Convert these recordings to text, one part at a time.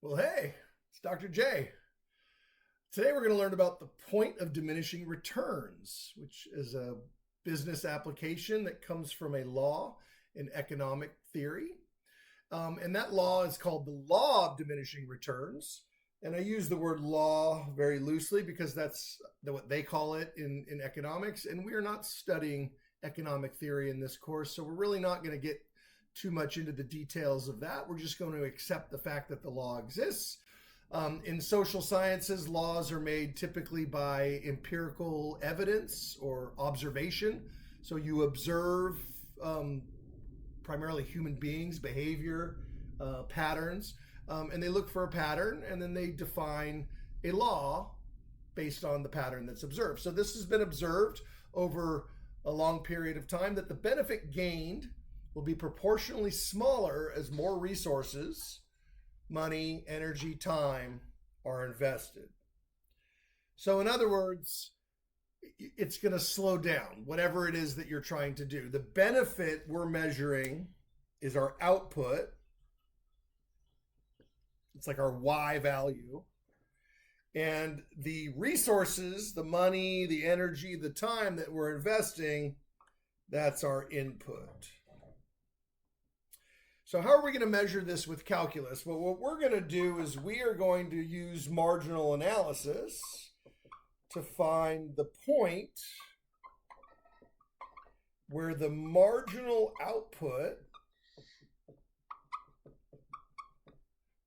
Well, hey, it's Dr. J. Today we're going to learn about the point of diminishing returns, which is a business application that comes from a law in economic theory. And that law is called the law of diminishing returns. And I use the word law very loosely because that's what they call it in economics. And we are not studying economic theory in this course, so we're really not going to get too much into the details of that. We're just going to accept the fact that the law exists. In social sciences, laws are made typically by empirical evidence or observation. So you observe primarily human beings' behavior patterns, and they look for a pattern, and then they define a law based on the pattern that's observed. So this has been observed over a long period of time that the benefit gained will be proportionally smaller as more resources, money, energy, time are invested. So in other words, it's going to slow down, whatever it is that you're trying to do. The benefit we're measuring is our output. It's like our Y value. And the resources, the money, the energy, the time that we're investing, that's our input. So how are we going to measure this with calculus? Well, what we're going to do is we are going to use marginal analysis to find the point where the marginal output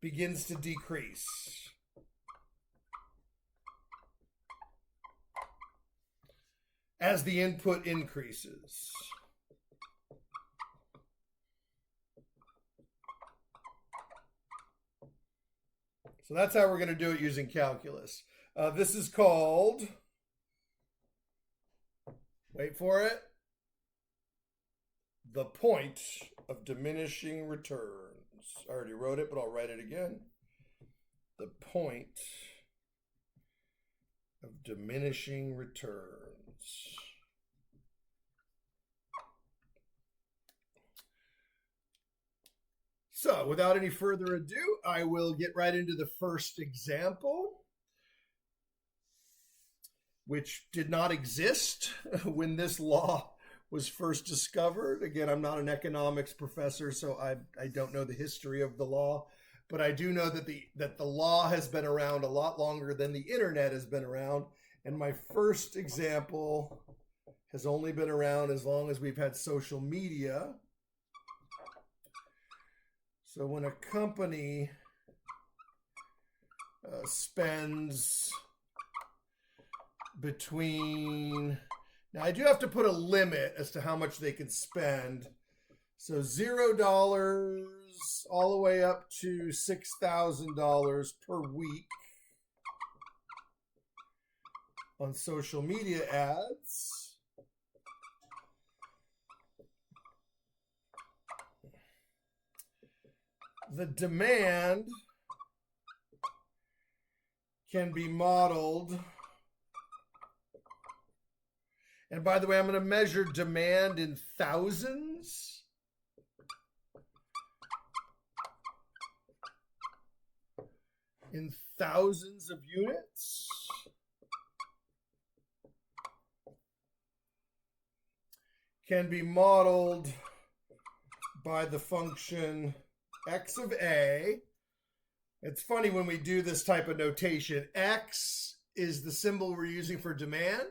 begins to decrease. As the input increases. So that's how we're going to do it using calculus. This is called, wait for it, the point of diminishing returns. I already wrote it, but I'll write it again. The point of diminishing returns. So without any further ado, I will get right into the first example, which did not exist when this law was first discovered. Again, I'm not an economics professor, so I don't know the history of the law, but I do know that the law has been around a lot longer than the internet has been around. And my first example has only been around as long as we've had social media. So when a company spends between, now I do have to put a limit as to how much they can spend. So $0 all the way up to $6,000 per week on social media ads. The demand can be modeled. And by the way, I'm going to measure demand in thousands. In thousands of units. Can be modeled by the function x of a. It's funny when we do this type of notation. X is the symbol we're using for demand.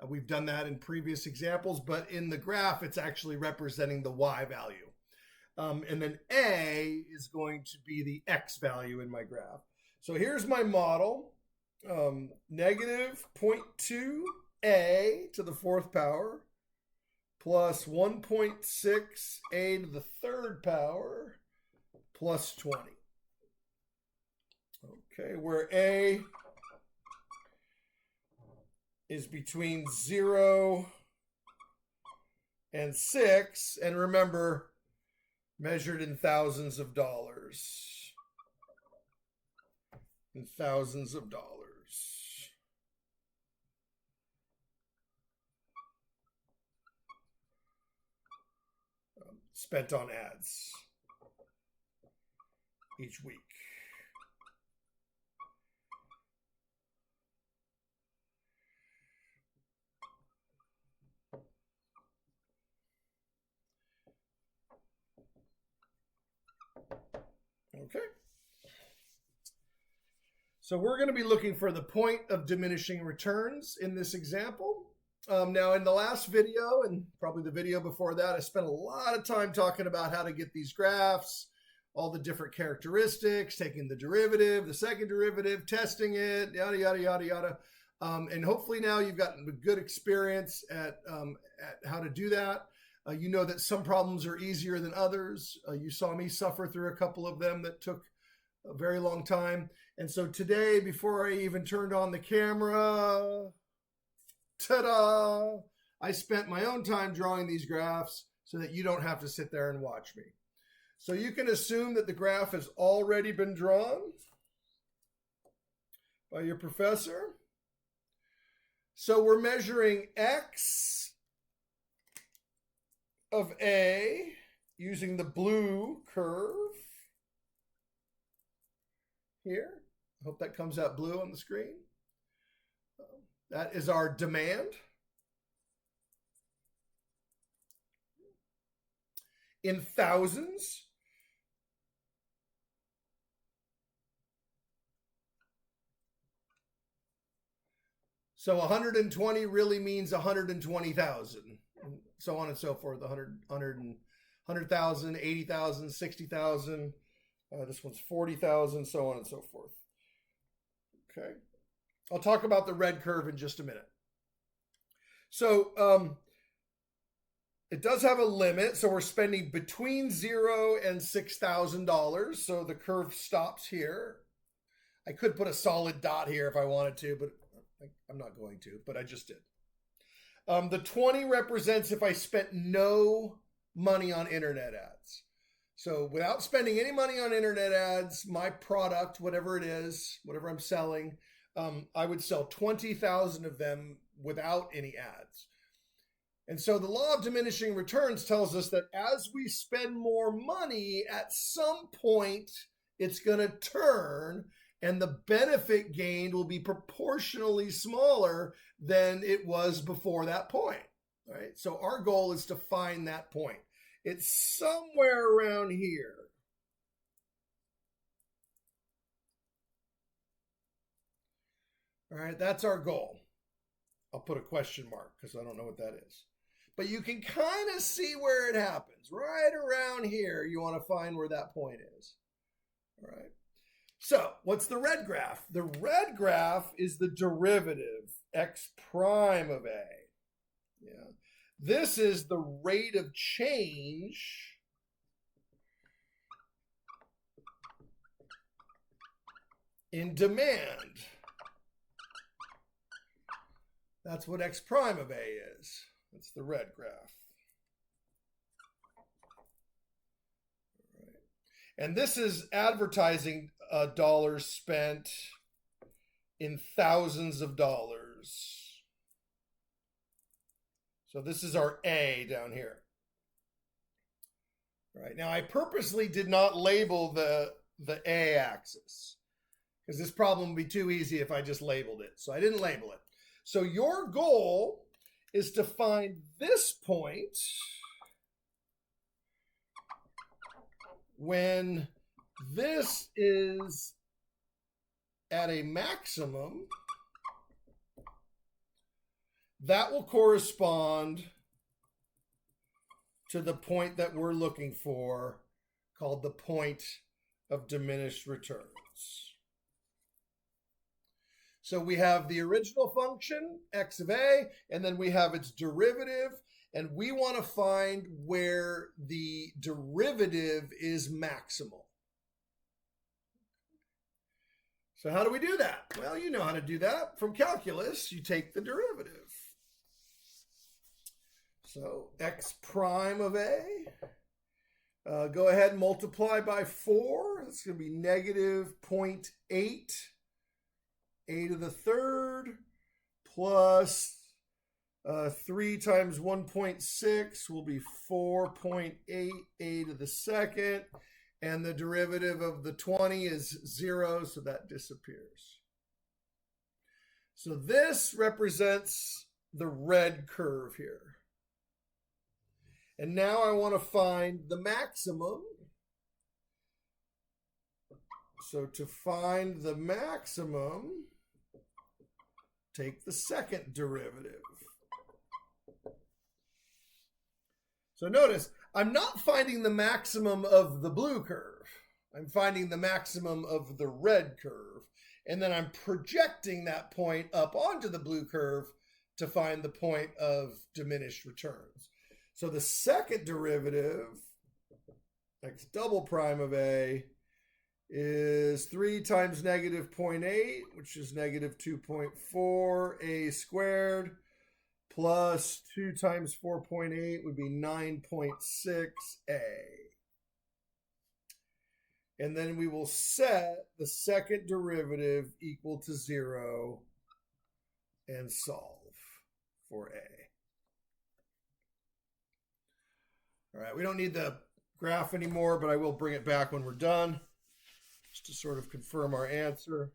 We've done that in previous examples, but in the graph, it's actually representing the Y value. And then A is going to be the X value in my graph. So here's my model. Negative 0.2 A to the fourth power plus 1.6 A to the third power plus 20. Okay, where A is between 0 and 6, and remember, measured in thousands of dollars. In thousands of dollars. Spent on ads each week. Okay. So we're going to be looking for the point of diminishing returns in this example. Now, in the last video, and probably the video before that, I spent a lot of time talking about how to get these graphs, all the different characteristics, taking the derivative, the second derivative, testing it, yada, yada, yada, yada. And hopefully now you've gotten a good experience at how to do that. You know that some problems are easier than others. You saw me suffer through a couple of them that took a very long time. And so today, before I even turned on the camera, ta-da, I spent my own time drawing these graphs so that you don't have to sit there and watch me. So you can assume that the graph has already been drawn by your professor. So we're measuring x of a using the blue curve here. I hope that comes out blue on the screen. That is our demand. In thousands. So 120 really means 120,000, and so on and so forth. 100,000, 80,000, 60,000. This one's 40,000, so on and so forth. Okay. I'll talk about the red curve in just a minute. So it does have a limit. So we're spending between $0 and $6,000. So the curve stops here. I could put a solid dot here if I wanted to, but I'm not going to, but I just did. The 20 represents if I spent no money on internet ads. So without spending any money on internet ads, my product, whatever it is, whatever I'm selling, I would sell 20,000 of them without any ads. And so the law of diminishing returns tells us that as we spend more money, at some point, it's going to turn and the benefit gained will be proportionally smaller than it was before that point, right? So our goal is to find that point. It's somewhere around here. All right, that's our goal. I'll put a question mark because I don't know what that is. But you can kind of see where it happens. Right around here, you want to find where that point is. All right. So what's the red graph? The red graph is the derivative, x prime of a. Yeah. This is the rate of change in demand. That's what x prime of a is. That's the red graph. All right. And this is advertising dollars spent in thousands of dollars. So this is our A down here. All right. Now I purposely did not label the A axis because this problem would be too easy if I just labeled it. So I didn't label it. So your goal is to find this point when this is at a maximum. That will correspond to the point that we're looking for, called the point of diminished returns. So we have the original function, x of a, and then we have its derivative, and we want to find where the derivative is maximal. So how do we do that? Well, you know how to do that. From calculus, you take the derivative. So x prime of a, go ahead and multiply by 4. It's going to be negative 0.8 a to the third plus 3 times 1.6 will be 4.8 a to the second. And the derivative of the 20 is 0, so that disappears. So this represents the red curve here. And now I want to find the maximum. So to find the maximum, take the second derivative. So notice, I'm not finding the maximum of the blue curve. I'm finding the maximum of the red curve. And then I'm projecting that point up onto the blue curve to find the point of diminished returns. So the second derivative, x double prime of a, is 3 times negative 0.8, which is negative 2.4 a squared, plus 2 times 4.8 would be 9.6 a. And then we will set the second derivative equal to 0 and solve for a. All right, we don't need the graph anymore, but I will bring it back when we're done, just to sort of confirm our answer.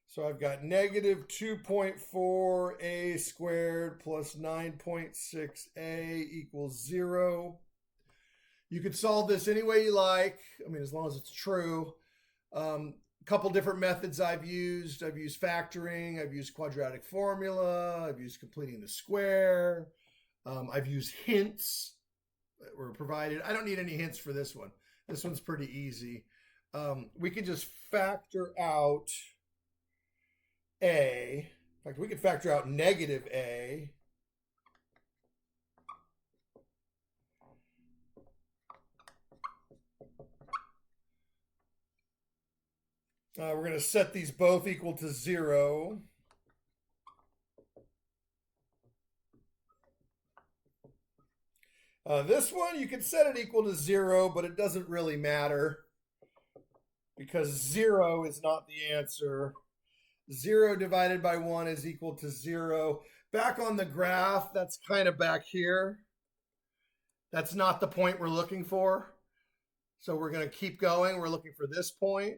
So I've got negative 2.4 a squared plus 9.6a equals 0. You could solve this any way you like. I mean, as long as it's true. A couple different methods I've used. I've used factoring. I've used quadratic formula. I've used completing the square. I've used hints that were provided. I don't need any hints for this one. This one's pretty easy. We can just factor out a. In fact, we could factor out negative a. We're going to set these both equal to 0. This one, you can set it equal to 0, but it doesn't really matter because 0 is not the answer. 0 divided by 1 is equal to 0. Back on the graph, that's kind of back here. That's not the point we're looking for. So we're going to keep going. We're looking for this point.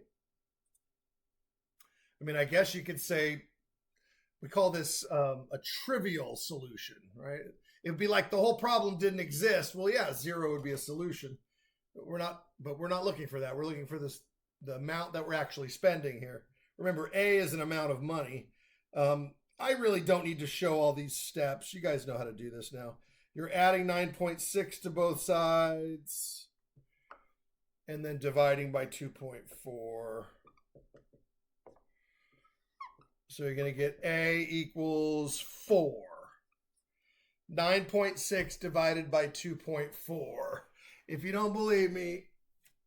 I mean, I guess you could say we call this a trivial solution, right? It would be like the whole problem didn't exist. Well, yeah, 0 would be a solution. But we're not looking for that. We're looking for the amount that we're actually spending here. Remember, A is an amount of money. I really don't need to show all these steps. You guys know how to do this now. You're adding 9.6 to both sides and then dividing by 2.4. So you're going to get A equals 4. 9.6 divided by 2.4. If you don't believe me,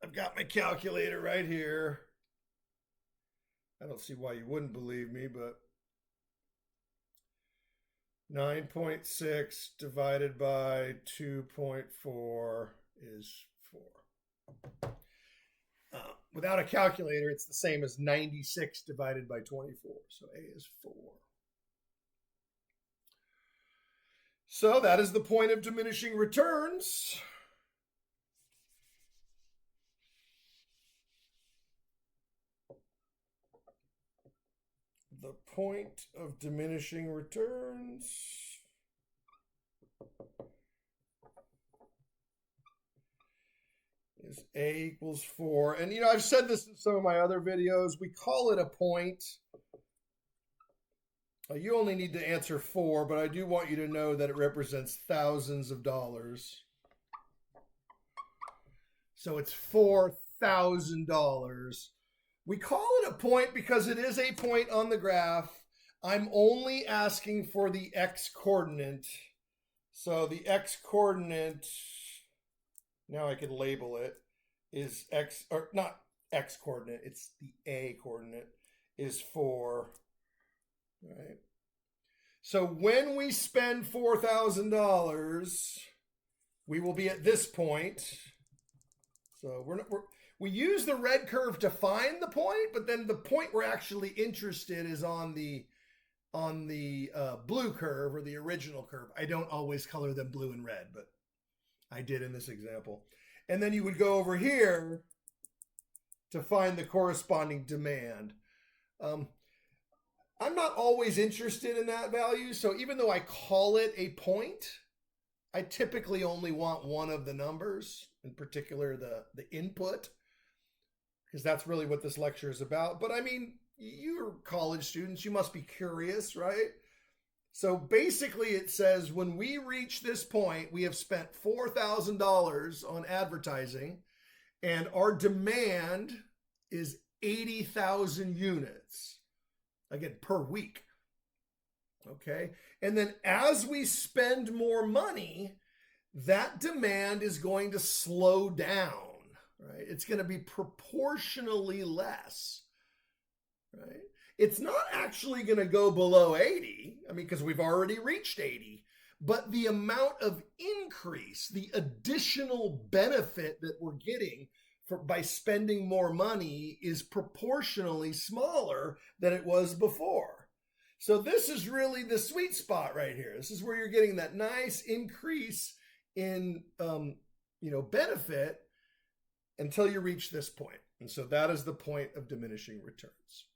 I've got my calculator right here. I don't see why you wouldn't believe me, but 9.6 divided by 2.4 is 4. Without a calculator, it's the same as 96 divided by 24. So A is 4. So that is the point of diminishing returns. The point of diminishing returns is A equals 4. And, I've said this in some of my other videos. We call it a point. You only need to answer 4, but I do want you to know that it represents thousands of dollars. So it's $4,000. We call it a point because it is a point on the graph. I'm only asking for the x-coordinate. So the x-coordinate, now I can label it, is x, or not x-coordinate, it's the a-coordinate, is 4. Right. So when we spend $4,000, we will be at this point. So we use the red curve to find the point, but then the point we're actually interested is on the blue curve or the original curve. I don't always color them blue and red, but I did in this example. And then you would go over here to find the corresponding demand. I'm not always interested in that value. So even though I call it a point, I typically only want one of the numbers, in particular the input, because that's really what this lecture is about. But I mean, you're college students, you must be curious, right? So basically it says when we reach this point, we have spent $4,000 on advertising and our demand is 80,000 units, again, per week. Okay. And then as we spend more money, that demand is going to slow down, right? It's going to be proportionally less, right? It's not actually going to go below 80. I mean, because we've already reached 80, but the amount of increase, the additional benefit that we're getting by spending more money is proportionally smaller than it was before. So this is really the sweet spot right here. This is where you're getting that nice increase in, benefit until you reach this point. And so that is the point of diminishing returns.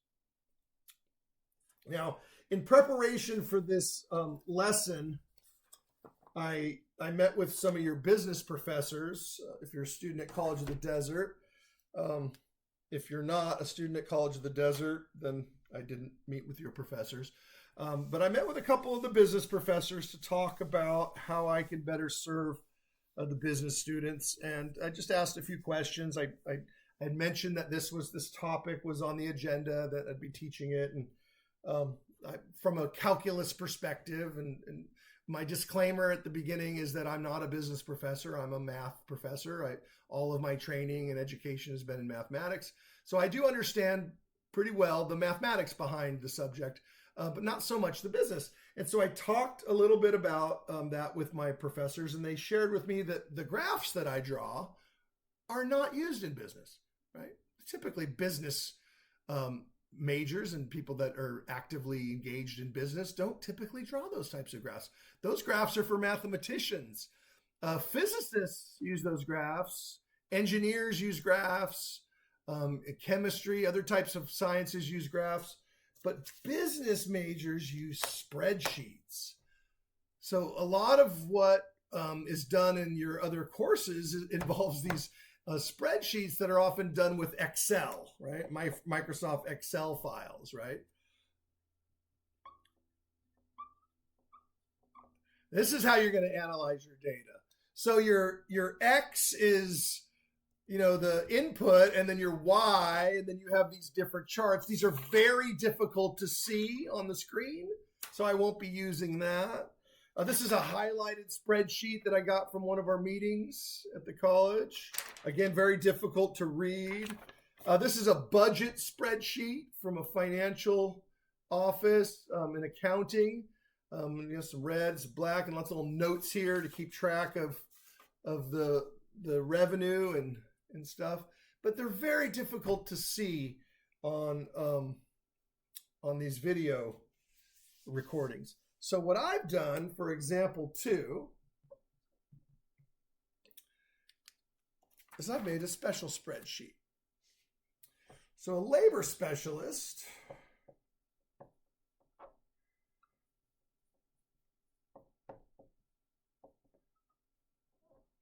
Now, in preparation for this lesson, I met with some of your business professors. If you're a student at College of the Desert, if you're not a student at College of the Desert, then I didn't meet with your professors. But I met with a couple of the business professors to talk about how I could better serve the business students. And I just asked a few questions. I had mentioned that this topic was on the agenda, that I'd be teaching it. And from a calculus perspective, and my disclaimer at the beginning is that I'm not a business professor. I'm a math professor. All of my training and education has been in mathematics. So I do understand pretty well the mathematics behind the subject, but not so much the business. And so I talked a little bit about that with my professors, and they shared with me that the graphs that I draw are not used in business, right? Typically business majors and people that are actively engaged in business don't typically draw those types of graphs. Those graphs are for mathematicians. Physicists use those graphs. Engineers use graphs. Chemistry, other types of sciences use graphs. But business majors use spreadsheets. So a lot of what is done in your other courses involves these spreadsheets that are often done with Excel, right? Microsoft Excel files, right? This is how you're going to analyze your data. So your X is, the input, and then your Y, and then you have these different charts. These are very difficult to see on the screen, so I won't be using that. This is a highlighted spreadsheet that I got from one of our meetings at the college. Again, very difficult to read. This is a budget spreadsheet from a financial office in accounting. Some red, some black, and lots of little notes here to keep track of the revenue and stuff. But they're very difficult to see on these video recordings. So what I've done for example 2 is I've made a special spreadsheet. So a labor specialist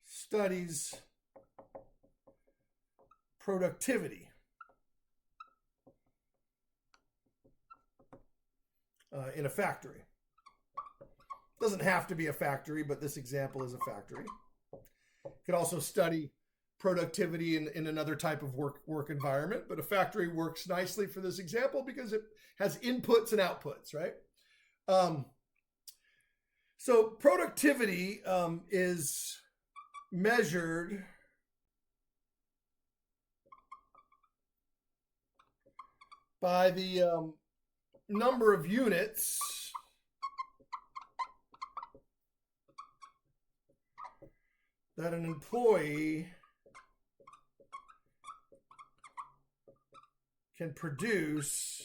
studies productivity in a factory. Doesn't have to be a factory, but this example is a factory. Could also study productivity in another type of work environment, but a factory works nicely for this example because it has inputs and outputs, right? So productivity is measured by the number of units that an employee can produce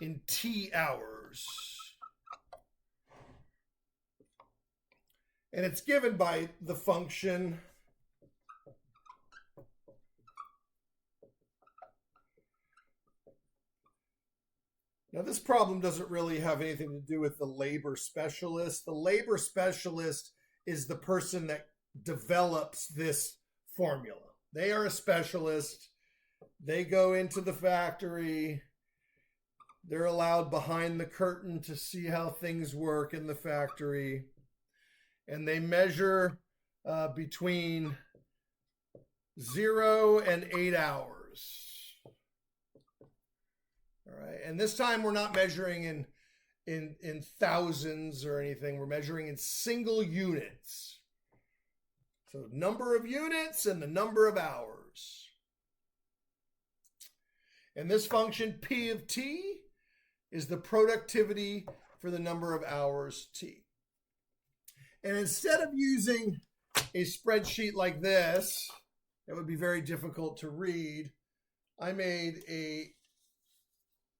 in T hours. And it's given by the function Now, this problem doesn't really have anything to do with the labor specialist. The labor specialist is the person that develops this formula. They are a specialist. They go into the factory. They're allowed behind the curtain to see how things work in the factory. And they measure between 0 and 8 hours. All right. And this time we're not measuring in thousands or anything. We're measuring in single units. So number of units and the number of hours. And this function P of T is the productivity for the number of hours T. And instead of using a spreadsheet like this, that would be very difficult to read, I made a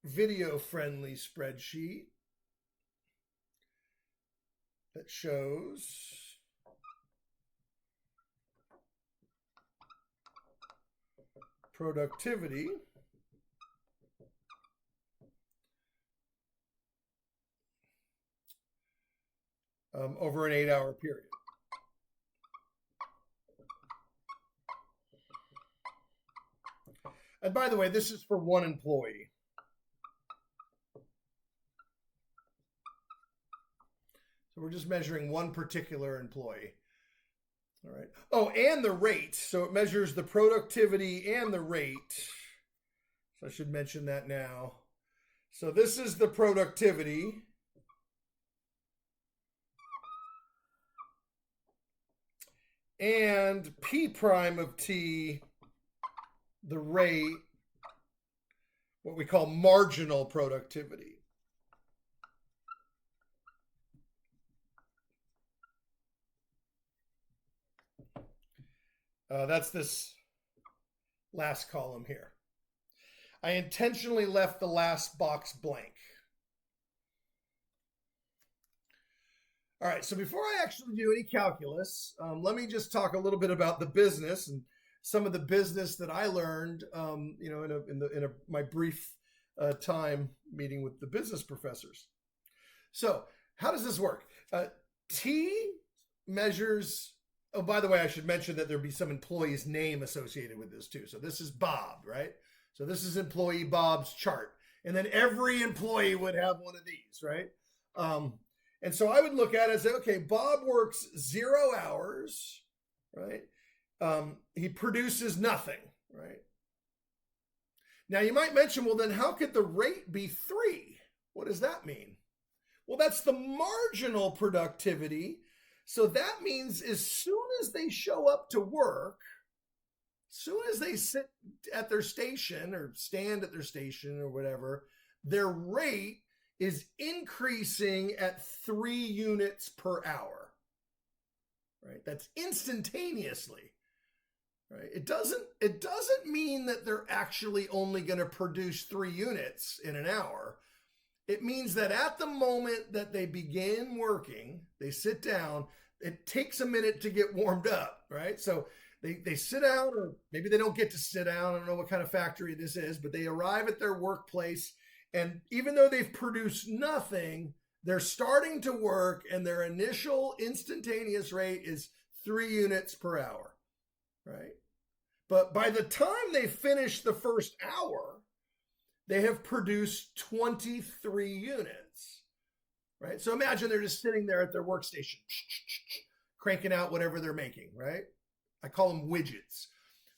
video-friendly spreadsheet that shows productivity over an 8-hour period. And by the way, this is for one employee. So we're just measuring one particular employee. All right. Oh, and the rate. So it measures the productivity and the rate. So I should mention that now. So this is the productivity. And P prime of T, the rate, what we call marginal productivity. That's this last column here. I intentionally left the last box blank. All right, so before I actually do any calculus, let me just talk a little bit about the business and some of the business that I learned, in my brief time meeting with the business professors. So how does this work? T measures. Oh, by the way, I should mention that there'd be some employee's name associated with this too. So this is Bob, right? So this is employee Bob's chart. And then every employee would have one of these, right? And so I would look at it and say, okay, Bob works 0 hours, right? He produces nothing, right? Now you might mention, well, then how could the rate be 3? What does that mean? Well, that's the marginal productivity. So that means as soon as they show up to work, as soon as they sit at their station or stand at their station or whatever, their rate is increasing at 3 units per hour, right? That's instantaneously, right? It doesn't mean that they're actually only going to produce 3 units in an hour. It means that at the moment that they begin working, they sit down, it takes a minute to get warmed up, right? So they sit down, or maybe they don't get to sit down. I don't know what kind of factory this is, but they arrive at their workplace, and even though they've produced nothing, they're starting to work, and their initial instantaneous rate is 3 units per hour, right? But by the time they finish the first hour, they have produced 23 units, right? So imagine they're just sitting there at their workstation, cranking out whatever they're making, right? I call them widgets.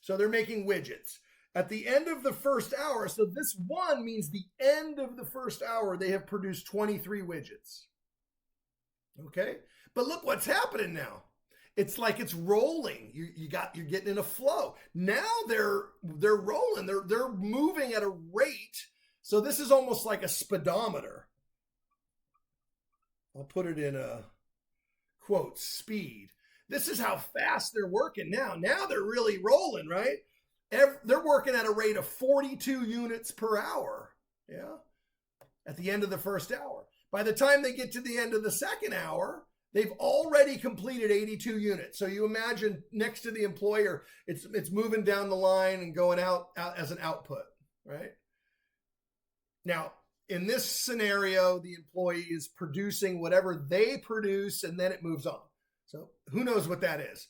So they're making widgets. At the end of the first hour, so this 1 means the end of the first hour, they have produced 23 widgets. Okay? But look what's happening now. It's like it's rolling. You're getting in a flow. Now they're rolling. They're moving at a rate. So this is almost like a speedometer. I'll put it in a quote, speed. This is how fast they're working now. Now they're really rolling, right? They're working at a rate of 42 units per hour. Yeah. At the end of the first hour. By the time they get to the end of the second hour, they've already completed 82 units. So you imagine next to the employer, it's moving down the line and going out as an output, right? Now, in this scenario, the employee is producing whatever they produce, and then it moves on. So who knows what that is?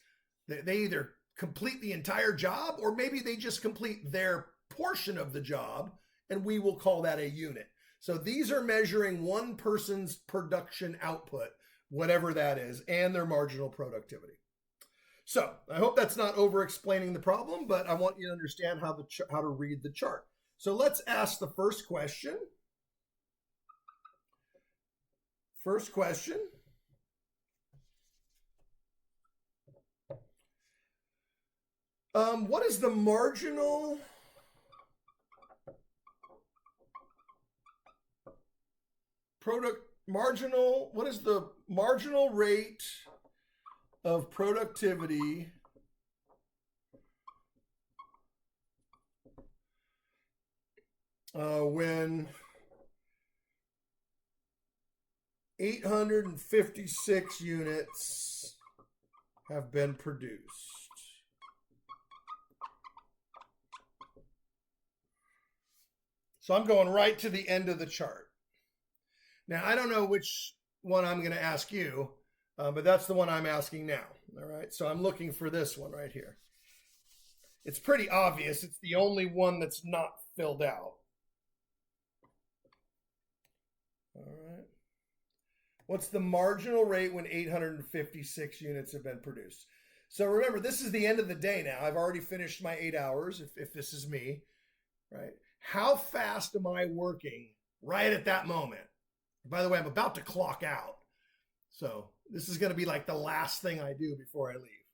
They either complete the entire job, or maybe they just complete their portion of the job, and we will call that a unit. So these are measuring one person's production output, whatever that is, and their marginal productivity. So I hope that's not over-explaining the problem, but I want you to understand how to read the chart. So let's ask the first question. First question. What is the marginal what is the marginal rate of productivity when 856 units have been produced? So I'm going right to the end of the chart. Now, I don't know which one I'm going to ask you, but that's the one I'm asking now. All right, so I'm looking for this one right here. It's pretty obvious. It's the only one that's not filled out. All right. What's the marginal rate when 856 units have been produced? So remember, this is the end of the day now. I've already finished my 8 hours, if this is me, right? How fast am I working right at that moment? By the way, I'm about to clock out. So this is going to be like the last thing I do before I leave.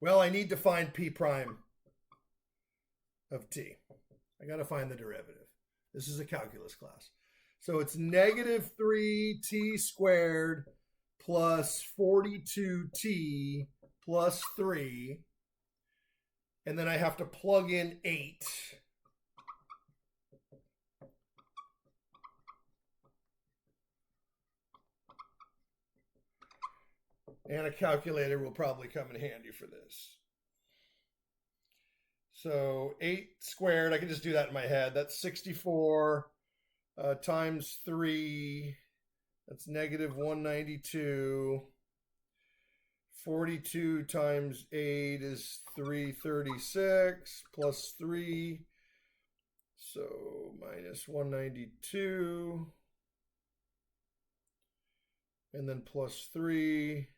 Well, I need to find P prime of t. I got to find the derivative. This is a calculus class. So it's negative 3t squared plus 42t plus 3. And then I have to plug in 8. And a calculator will probably come in handy for this. So 8 squared, I can just do that in my head. That's 64 times 3. That's negative 192. 42 times 8 is 336 plus 3. So minus 192. And then plus 3.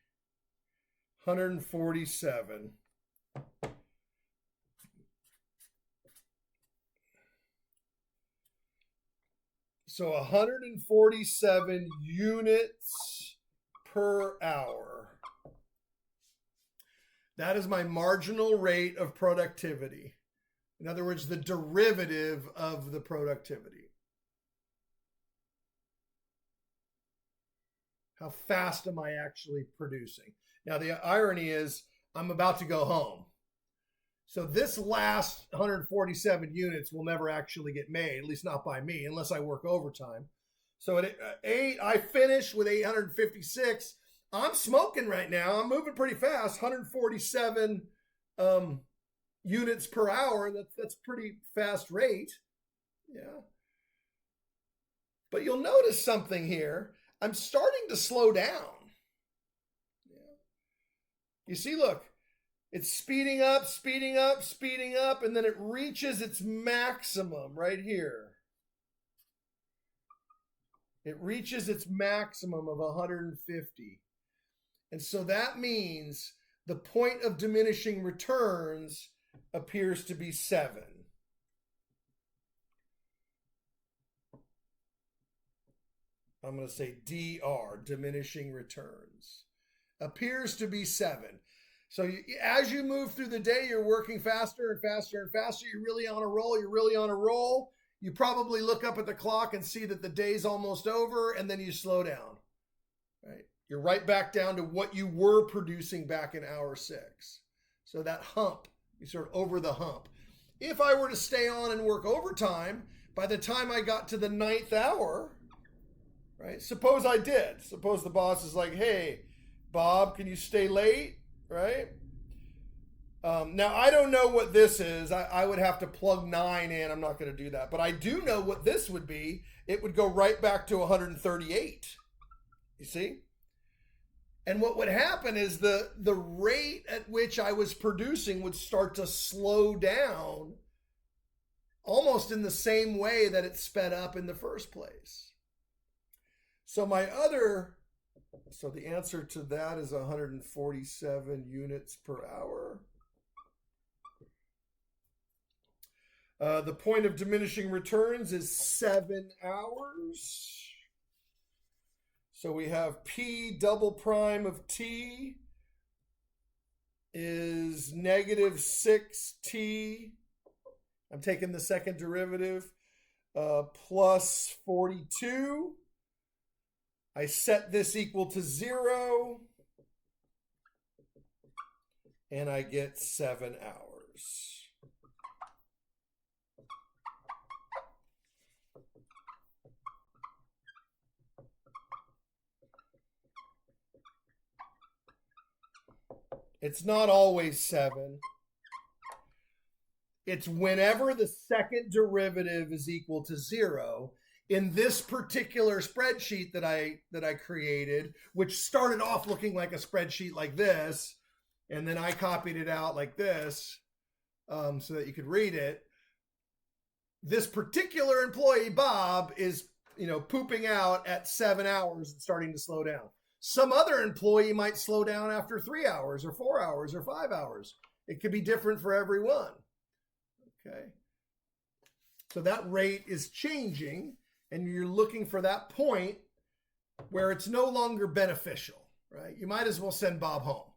147. So 147 units per hour. That is my marginal rate of productivity. In other words, the derivative of the productivity. How fast am I actually producing? Now, the irony is I'm about to go home. So this last 147 units will never actually get made, at least not by me, unless I work overtime. So at 8, I finish with 856. I'm smoking right now. I'm moving pretty fast, 147 units per hour. That's pretty fast rate. Yeah. But you'll notice something here. I'm starting to slow down. You see, look, it's speeding up, speeding up, speeding up, and then it reaches its maximum right here. It reaches its maximum of 150. And so that means the point of diminishing returns appears to be 7. I'm going to say DR, diminishing returns. Appears to be 7. So as you move through the day, you're working faster and faster and faster. You're really on a roll. You're really on a roll. You probably look up at the clock and see that the day's almost over, and then you slow down. Right? You're right back down to what you were producing back in hour 6. So that hump, you sort of over the hump. If I were to stay on and work overtime, by the time I got to the 9th hour, right? Suppose I did. Suppose the boss is like, hey, Bob, can you stay late? Right? Now, I don't know what this is. I would have to plug 9 in. I'm not going to do that. But I do know what this would be. It would go right back to 138. You see? And what would happen is the rate at which I was producing would start to slow down almost in the same way that it sped up in the first place. So the answer to that is 147 units per hour. The point of diminishing returns is 7 hours. So we have P double prime of T is negative 6T. I'm taking the second derivative, plus 42. I set this equal to 0, and I get 7 hours. It's not always 7. It's whenever the second derivative is equal to 0. In this particular spreadsheet that I created, which started off looking like a spreadsheet like this, and then I copied it out like this so that you could read it. This particular employee, Bob, is pooping out at 7 hours and starting to slow down. Some other employee might slow down after 3 hours or 4 hours or 5 hours. It could be different for everyone. Okay. So that rate is changing, and you're looking for that point where it's no longer beneficial, right? You might as well send Bob home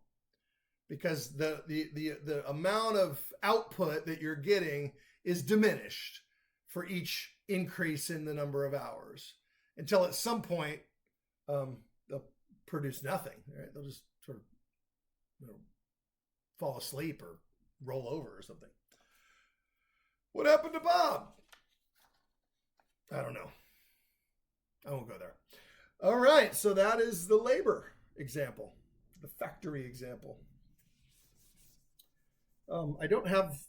because the amount of output that you're getting is diminished for each increase in the number of hours until at some point they'll produce nothing, right? They'll just sort of fall asleep or roll over or something. What happened to Bob? I don't know. I won't go there. All right, so that is the labor example, the factory example. I don't have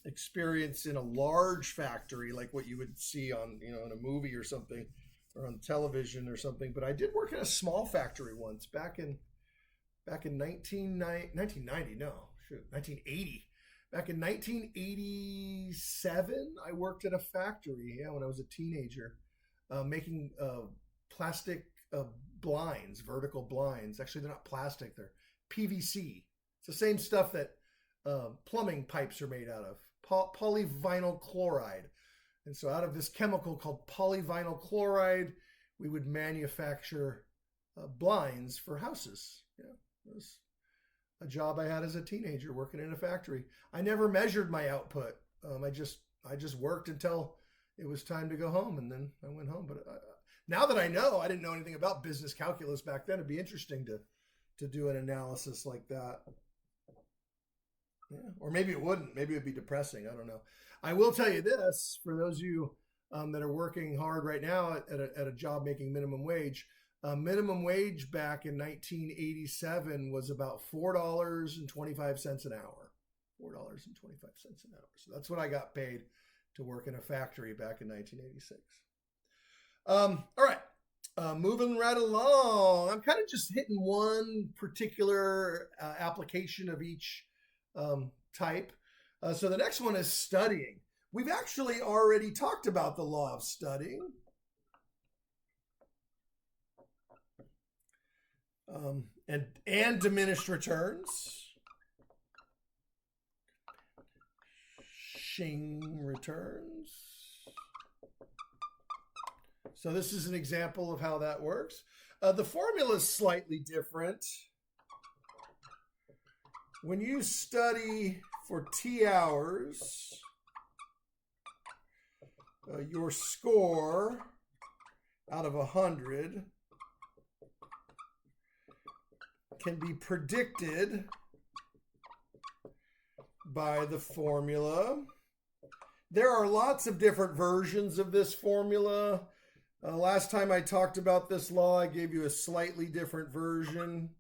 experience in a large factory like what you would see on, in a movie or something, or on television or something, but I did work in a small factory once back in 1980. Back in 1987, I worked at a factory, when I was a teenager, making plastic blinds, vertical blinds. Actually, they're not plastic, they're PVC. It's the same stuff that plumbing pipes are made out of, polyvinyl chloride. And so out of this chemical called polyvinyl chloride, we would manufacture blinds for houses. It was a job I had as a teenager working in a factory. I never measured my output. I just worked until it was time to go home, and then I went home. But now that I know, I didn't know anything about business calculus back then. It'd be interesting to do an analysis like that. Yeah, or maybe it wouldn't. Maybe it'd be depressing. I don't know. I will tell you this, for those of you that are working hard right now at a job making minimum wage. Minimum wage back in 1987 was about $4.25 an hour. $4.25 an hour. So that's what I got paid to work in a factory back in 1986. All right. Moving right along. I'm kind of just hitting one particular application of each type. So the next one is studying. We've actually already talked about the law of studying. And diminished returns. Diminishing returns. So this is an example of how that works. The formula is slightly different. When you study for T hours, your score out of 100 can be predicted by the formula. There are lots of different versions of this formula. Last time I talked about this law, I gave you a slightly different version.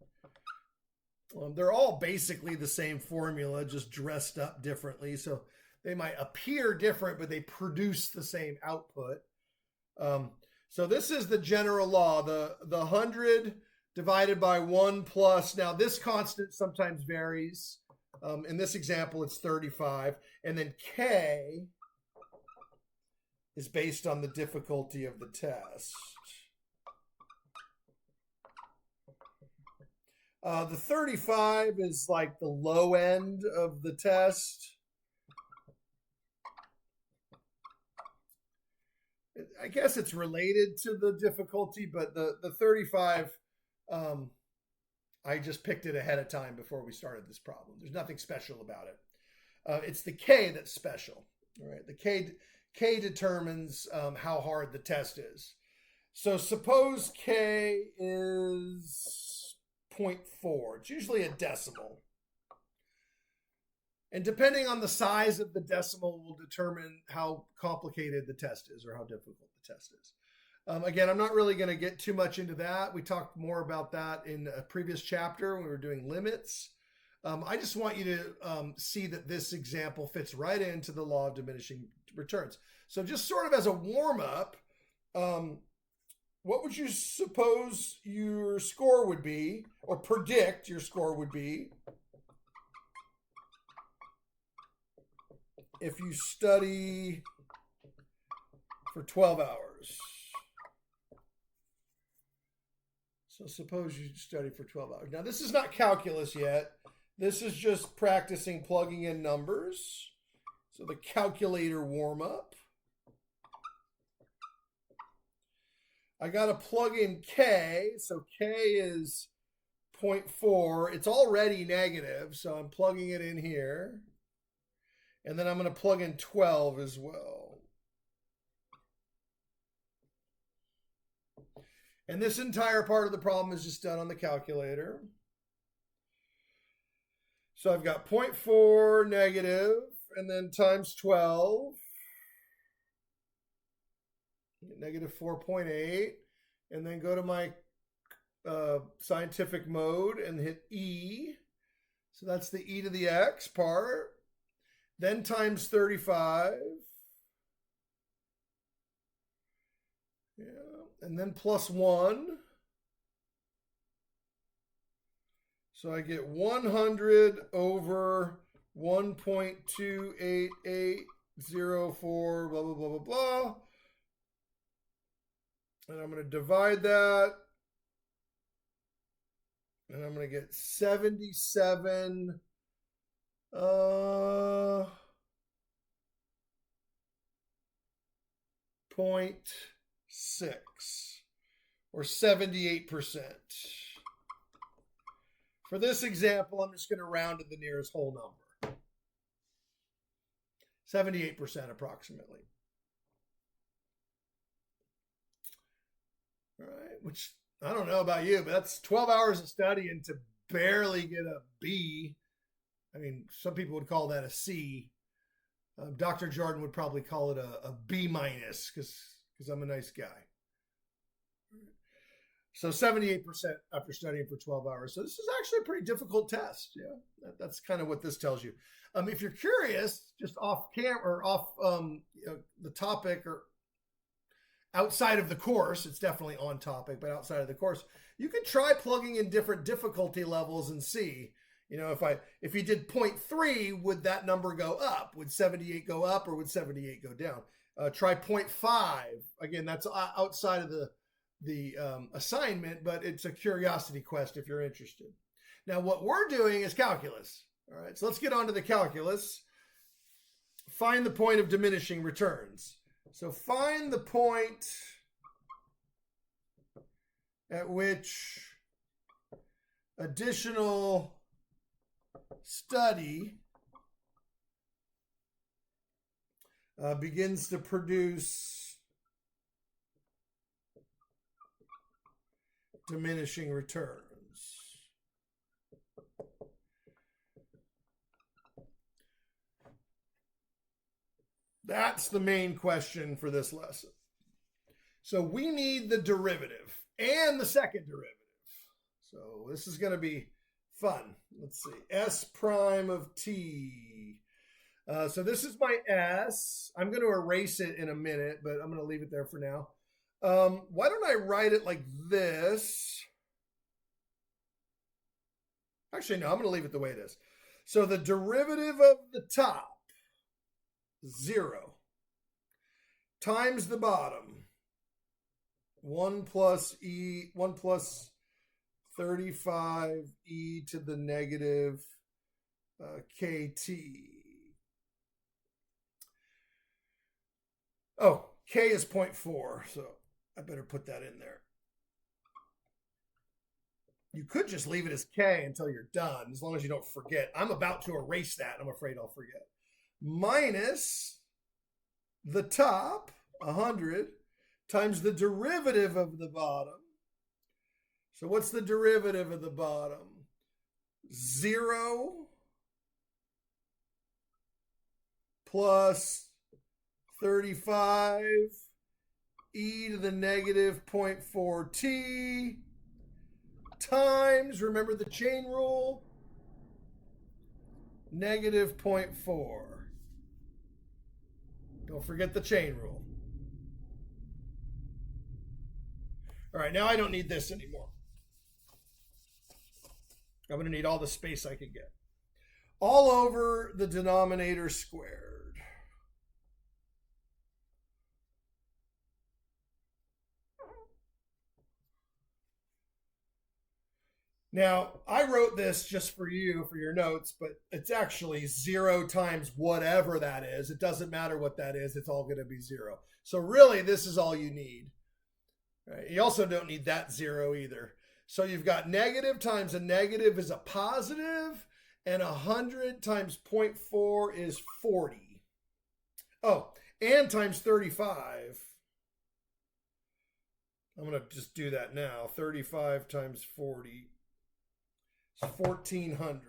They're all basically the same formula, just dressed up differently. So they might appear different, but they produce the same output. So this is the general law. The 100 divided by 1 plus, now this constant sometimes varies. In this example, it's 35. And then K is based on the difficulty of the test. The 35 is like the low end of the test. I guess it's related to the difficulty, but the 35, I just picked it ahead of time before we started this problem. There's nothing special about it. It's the K that's special. All right, the K determines how hard the test is. So suppose K is 0.4. It's usually a decimal. And depending on the size of the decimal will determine how complicated the test is or how difficult the test is. Again, I'm not really going to get too much into that. We talked more about that in a previous chapter when we were doing limits. I just want you to see that this example fits right into the law of diminishing returns. So just sort of as a warm-up, what would you suppose your score would be, or predict your score would be, if you study for 12 hours? So suppose you study for 12 hours. Now, this is not calculus yet. This is just practicing plugging in numbers. So the calculator warm-up. I got to plug in K. So K is 0.4. It's already negative, so I'm plugging it in here. And then I'm going to plug in 12 as well. And this entire part of the problem is just done on the calculator. So I've got 0.4 negative, and then times 12. Negative 4.8. And then go to my scientific mode and hit E. So that's the e to the x part. Then times 35. Yeah. And then plus 1. So I get 100 over 1.28804, blah, blah, blah, blah, blah. And I'm going to divide that. And I'm going to get 77 0.6 or 78%. For this example, I'm just going to round to the nearest whole number. 78% approximately. All right, which I don't know about you, but that's 12 hours of study and to barely get a B. I mean, some people would call that a C. Dr. Jordan would probably call it a B minus because I'm a nice guy. So 78% after studying for 12 hours. So this is actually a pretty difficult test. Yeah, that's kind of what this tells you. If you're curious, just off camera or off the topic or outside of the course, it's definitely on topic, but outside of the course, you could try plugging in different difficulty levels and see. You know, if you did 0.3, would that number go up? Would 78 go up or would 78 go down? Try 0.5. Again, that's outside of the assignment, but it's a curiosity quest if you're interested. Now, what we're doing is calculus. All right, so let's get on to the calculus. Find the point of diminishing returns. So find the point at which additional study begins to produce diminishing returns. That's the main question for this lesson. So we need the derivative and the second derivative. So this is going to be fun. Let's see. S prime of t. So this is my S. I'm going to erase it in a minute, but I'm going to leave it there for now. Why don't I write it like this? Actually, no, I'm going to leave it the way it is. So the derivative of the top, 0, times the bottom, 1 plus 35 e to the negative kt. Oh, k is 0.4, so I better put that in there. You could just leave it as k until you're done, as long as you don't forget. I'm about to erase that. I'm afraid I'll forget. Minus the top, 100, times the derivative of the bottom. So what's the derivative of the bottom? 0 plus 35 e to the negative 0.4t times, remember the chain rule, negative 0.4. Don't forget the chain rule. All right, now I don't need this anymore. I'm going to need all the space I can get. All over the denominator squared. Now, I wrote this just for you, for your notes, but it's actually 0 times whatever that is. It doesn't matter what that is. It's all going to be 0. So really, this is all you need. Right? You also don't need that 0 either. So you've got negative times a negative is a positive, and 100 times 0.4 is 40. Oh, and times 35. I'm going to just do that now. 35 times 40. 1,400.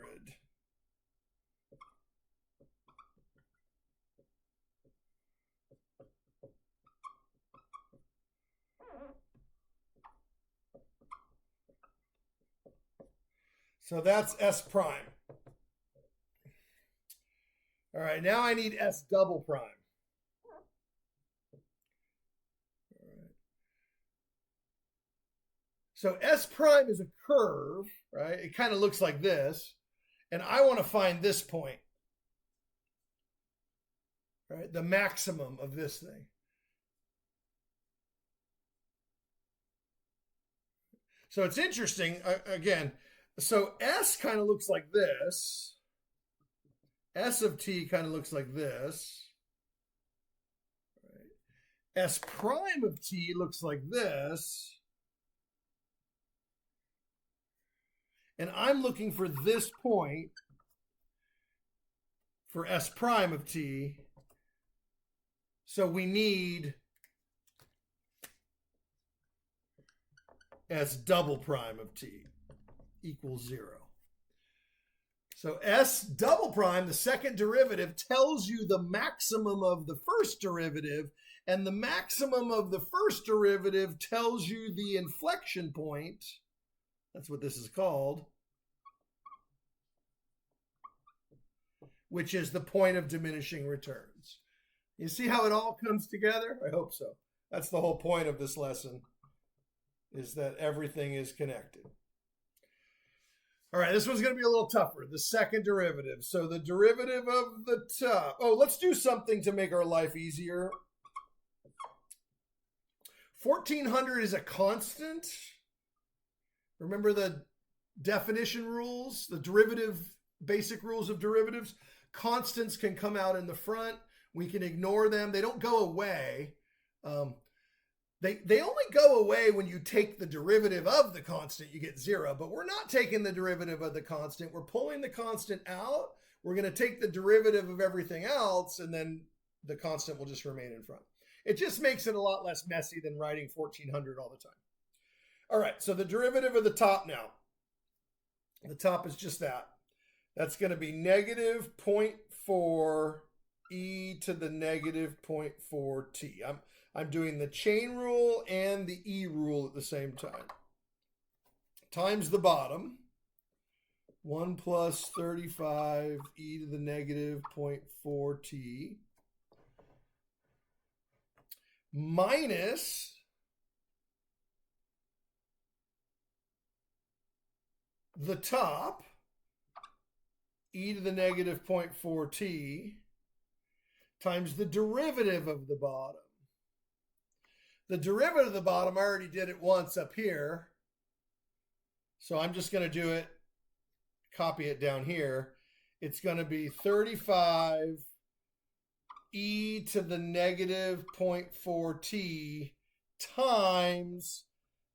So that's S prime. All right, now I need S double prime. All right. So S prime is a curve, right? It kind of looks like this. And I want to find this point, right? The maximum of this thing. So it's interesting, again, so S kind of looks like this. S of t kind of looks like this. Right. S prime of t looks like this. And I'm looking for this point for S prime of t. So we need S double prime of t equals 0. So S double prime, the second derivative, tells you the maximum of the first derivative, and the maximum of the first derivative tells you the inflection point. That's what this is called, which is the point of diminishing returns. You see how it all comes together? I hope so. That's the whole point of this lesson, is that everything is connected. All right, this one's going to be a little tougher. The second derivative. So the derivative of the top. Oh, let's do something to make our life easier. 1,400 is a constant. Remember the definition rules, the derivative, basic rules of derivatives? Constants can come out in the front. We can ignore them. They don't go away. They only go away when you take the derivative of the constant, you get 0, but we're not taking the derivative of the constant. We're pulling the constant out. We're going to take the derivative of everything else, and then the constant will just remain in front. It just makes it a lot less messy than writing 1,400 all the time. All right, so the derivative of the top now. The top is just that. That's going to be negative 0.4 e to the negative 0.4t. I'm doing the chain rule and the e rule at the same time. Times the bottom. 1 plus 35 e to the negative 0.4t. Minus the top. e to the negative 0.4t times the derivative of the bottom. The derivative of the bottom, I already did it once up here. So I'm just going to do it, copy it down here. It's going to be 35 e to the negative 0.4t times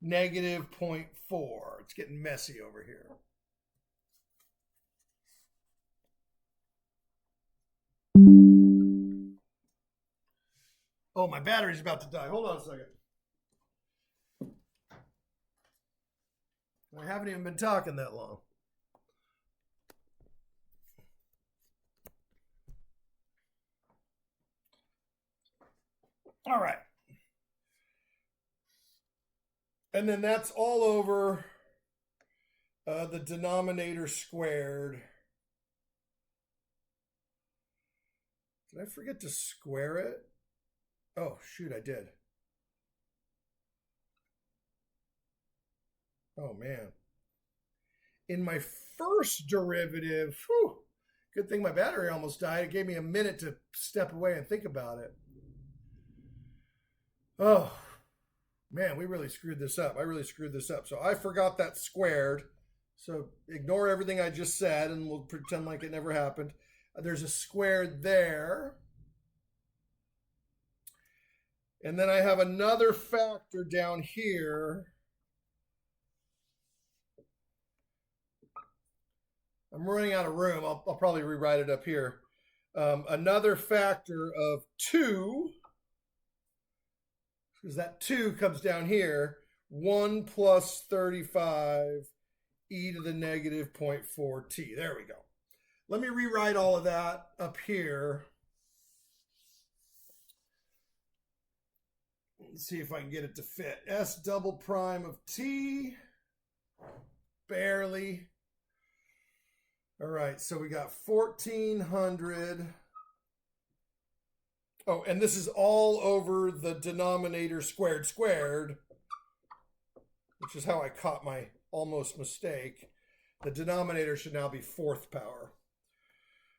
negative 0.4. It's getting messy over here. Oh, my battery's about to die. Hold on a second. I haven't even been talking that long. All right. And then that's all over the denominator squared. Did I forget to square it? Oh, shoot, I did. Oh, man. In my first derivative, whew, good thing my battery almost died. It gave me a minute to step away and think about it. Oh, man, we really screwed this up. I really screwed this up. So I forgot that squared. So ignore everything I just said and we'll pretend like it never happened. There's a squared there. And then I have another factor down here. I'm running out of room. I'll probably rewrite it up here. Another factor of 2, because that 2 comes down here. 1 plus 35 e to the negative 0.4t. There we go. Let me rewrite all of that up here. Let's see if I can get it to fit. S double prime of t. Barely. All right, so we got 1400. Oh, and this is all over the denominator squared, which is how I caught my almost mistake. The denominator should now be 4th power.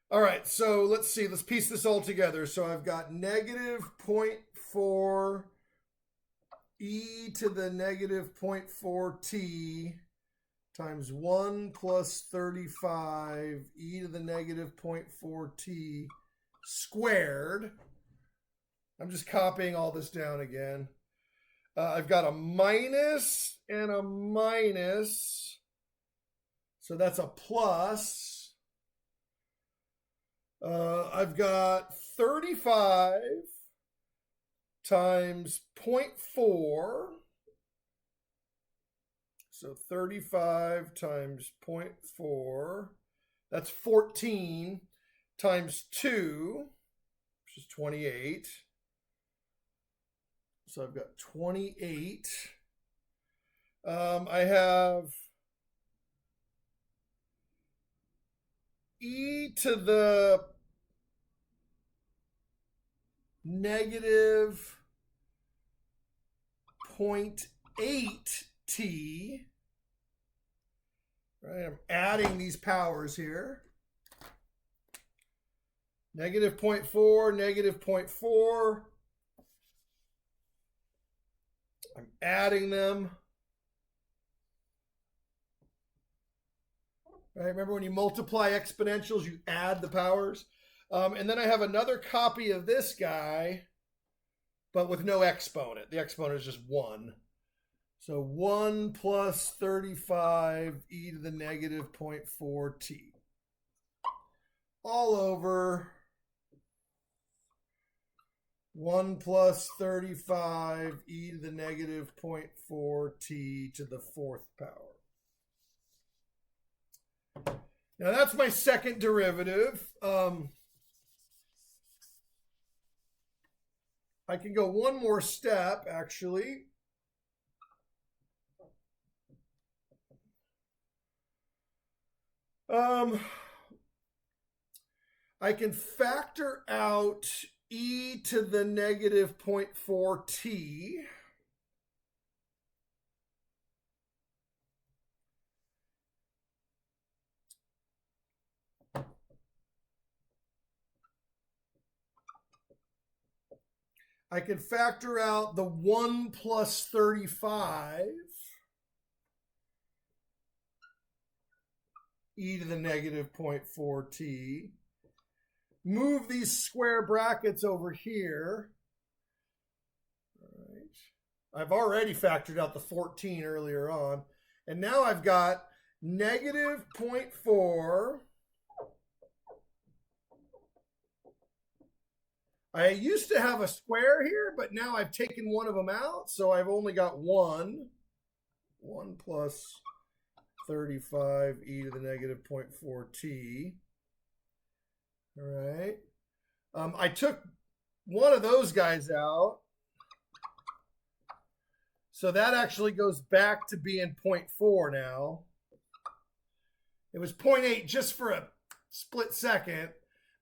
All right, so let's see. Let's piece this all together. So I've got negative 0.4 e to the negative 0.4t times 1 plus 35 e to the negative 0.4t squared. I'm just copying all this down again. I've got a minus and a minus. So that's a plus. I've got 35 times 0.4. So 35 times 0.4, that's 14 times 2, which is 28. So I've got 28. I have e to the negative 0.8t. Right, I'm adding these powers here. Negative 0.4, negative 0.4. I'm adding them. Right, remember when you multiply exponentials, you add the powers. And then I have another copy of this guy, but with no exponent. The exponent is just 1. So 1 plus 35 e to the negative 0.4t. All over 1 plus 35 e to the negative 0.4t to the 4th power. Now that's my second derivative. I can go one more step, actually. I can factor out e to the negative 0.4t. I can factor out the 1 plus 35 e to the negative 0.4t. Move these square brackets over here. All right. I've already factored out the 14 earlier on. And now I've got negative 0.4. I used to have a square here, but now I've taken one of them out, so I've only got 1. 1 plus 35 e to the negative 0.4t. All right. I took one of those guys out. So that actually goes back to being 0.4 now. It was 0.8 just for a split second.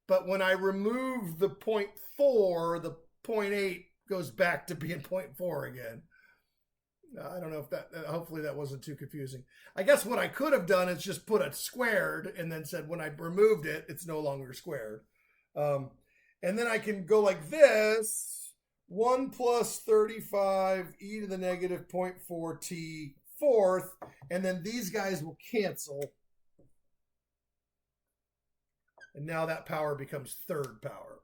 But when I remove the 0.4, the 0.8 goes back to being 0.4 again. I don't know if that, hopefully that wasn't too confusing. I guess what I could have done is just put a squared and then said when I removed it, it's no longer squared. And then I can go like this, 1 plus 35 e to the negative 0.4t fourth, and then these guys will cancel. And now that power becomes third power.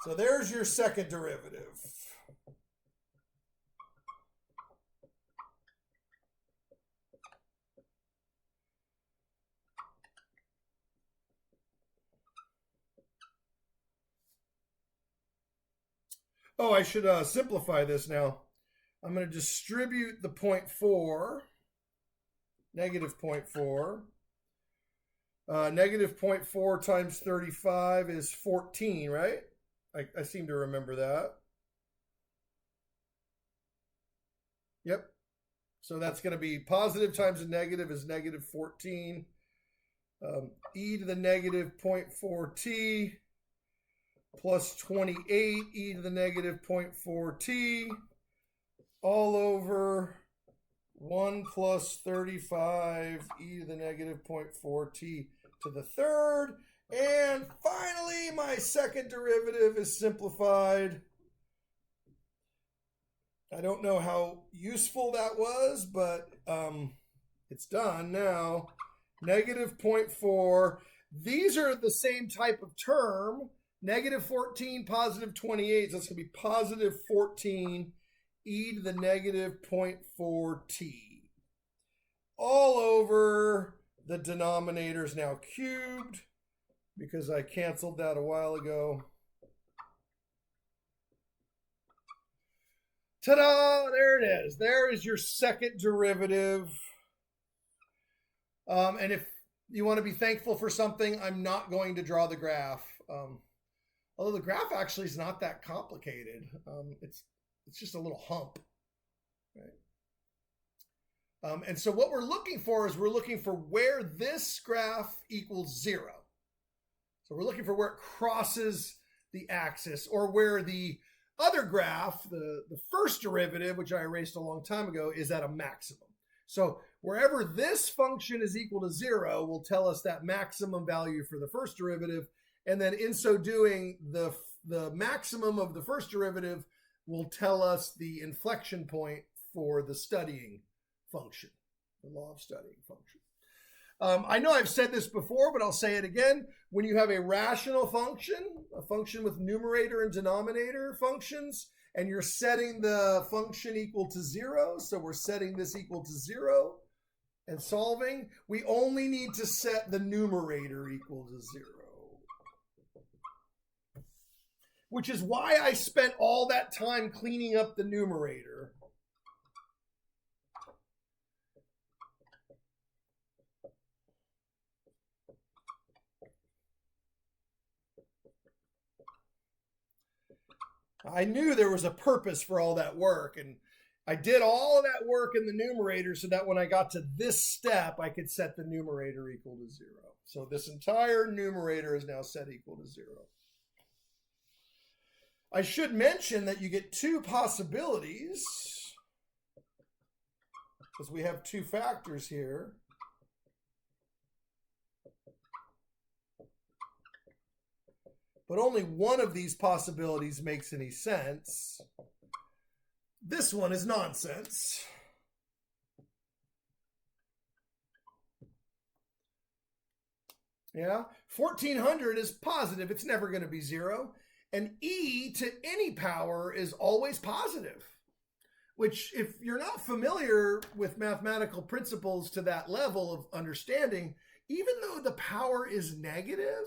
So there's your second derivative. Oh, I should simplify this now. I'm going to distribute the 0.4, negative 0.4. Negative 0.4 times 35 is 14, right? I seem to remember that. Yep. So that's going to be positive times a negative is negative 14. E to the negative 0.4t plus 28 e to the negative 0.4t all over 1 plus 35 e to the negative 0.4t to the third. And finally, my second derivative is simplified. I don't know how useful that was, but it's done now. Negative 0.4. These are the same type of term. Negative 14, positive 28. So it's going to be positive 14 e to the negative 0.4t. All over the denominator is now cubed because I canceled that a while ago. Ta-da! There it is. There is your second derivative. And if you want to be thankful for something, I'm not going to draw the graph. Although the graph actually is not that complicated. It's just a little hump. Right? And so what we're looking for is we're looking for where this graph equals 0. So we're looking for where it crosses the axis, or where the other graph, the first derivative, which I erased a long time ago, is at a maximum. So wherever this function is equal to 0 will tell us that maximum value for the first derivative. And then in so doing, the maximum of the first derivative will tell us the inflection point for the studying function, the law of studying function. I know I've said this before, but I'll say it again. When you have a rational function, a function with numerator and denominator functions, and you're setting the function equal to 0, so we're setting this equal to 0 and solving, we only need to set the numerator equal to 0. Which is why I spent all that time cleaning up the numerator. I knew there was a purpose for all that work, and I did all of that work in the numerator so that when I got to this step, I could set the numerator equal to 0. So this entire numerator is now set equal to 0. I should mention that you get two possibilities, because we have two factors here. but only one of these possibilities makes any sense. This one is nonsense. Yeah, 1400 is positive. It's never going to be zero. And e to any power is always positive, which, if you're not familiar with mathematical principles to that level of understanding, even though the power is negative,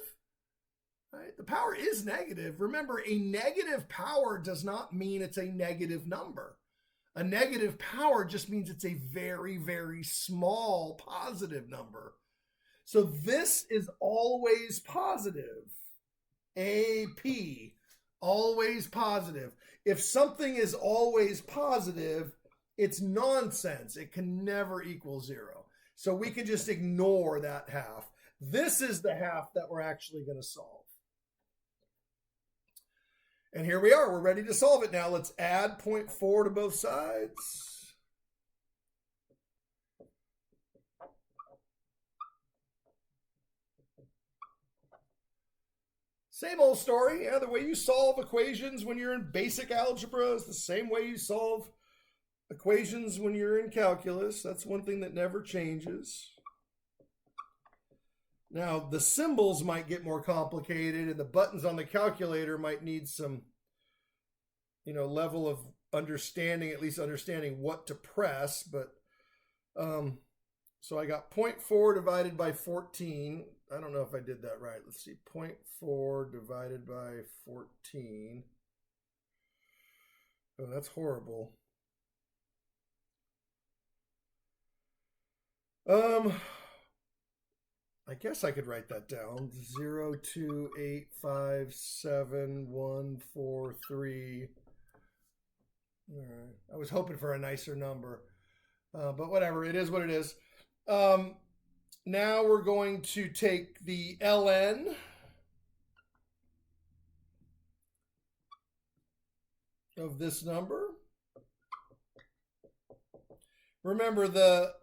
right? The power is negative. Remember, a negative power does not mean it's a negative number. A negative power just means it's a very, very small positive number. So this is always positive. AP, always positive. If something is always positive, it's nonsense. It can never equal zero. So we can just ignore that half. This is the half that we're actually going to solve. And here we are. We're ready to solve it now. Let's add 0.4 to both sides. Same old story. Yeah, the way you solve equations when you're in basic algebra is the same way you solve equations when you're in calculus. That's one thing that never changes. Now, the symbols might get more complicated, and the buttons on the calculator might need some, level of understanding, at least understanding what to press. But so I got 0.4 divided by 14. I don't know if I did that right. Let's see. 0.4 divided by 14. Oh, that's horrible. I guess I could write that down. 0, 2, 8, 5, 7, 1, 4, 3. All right. I was hoping for a nicer number. But whatever. It is what it is. Now we're going to take the ln of this number. Remember, the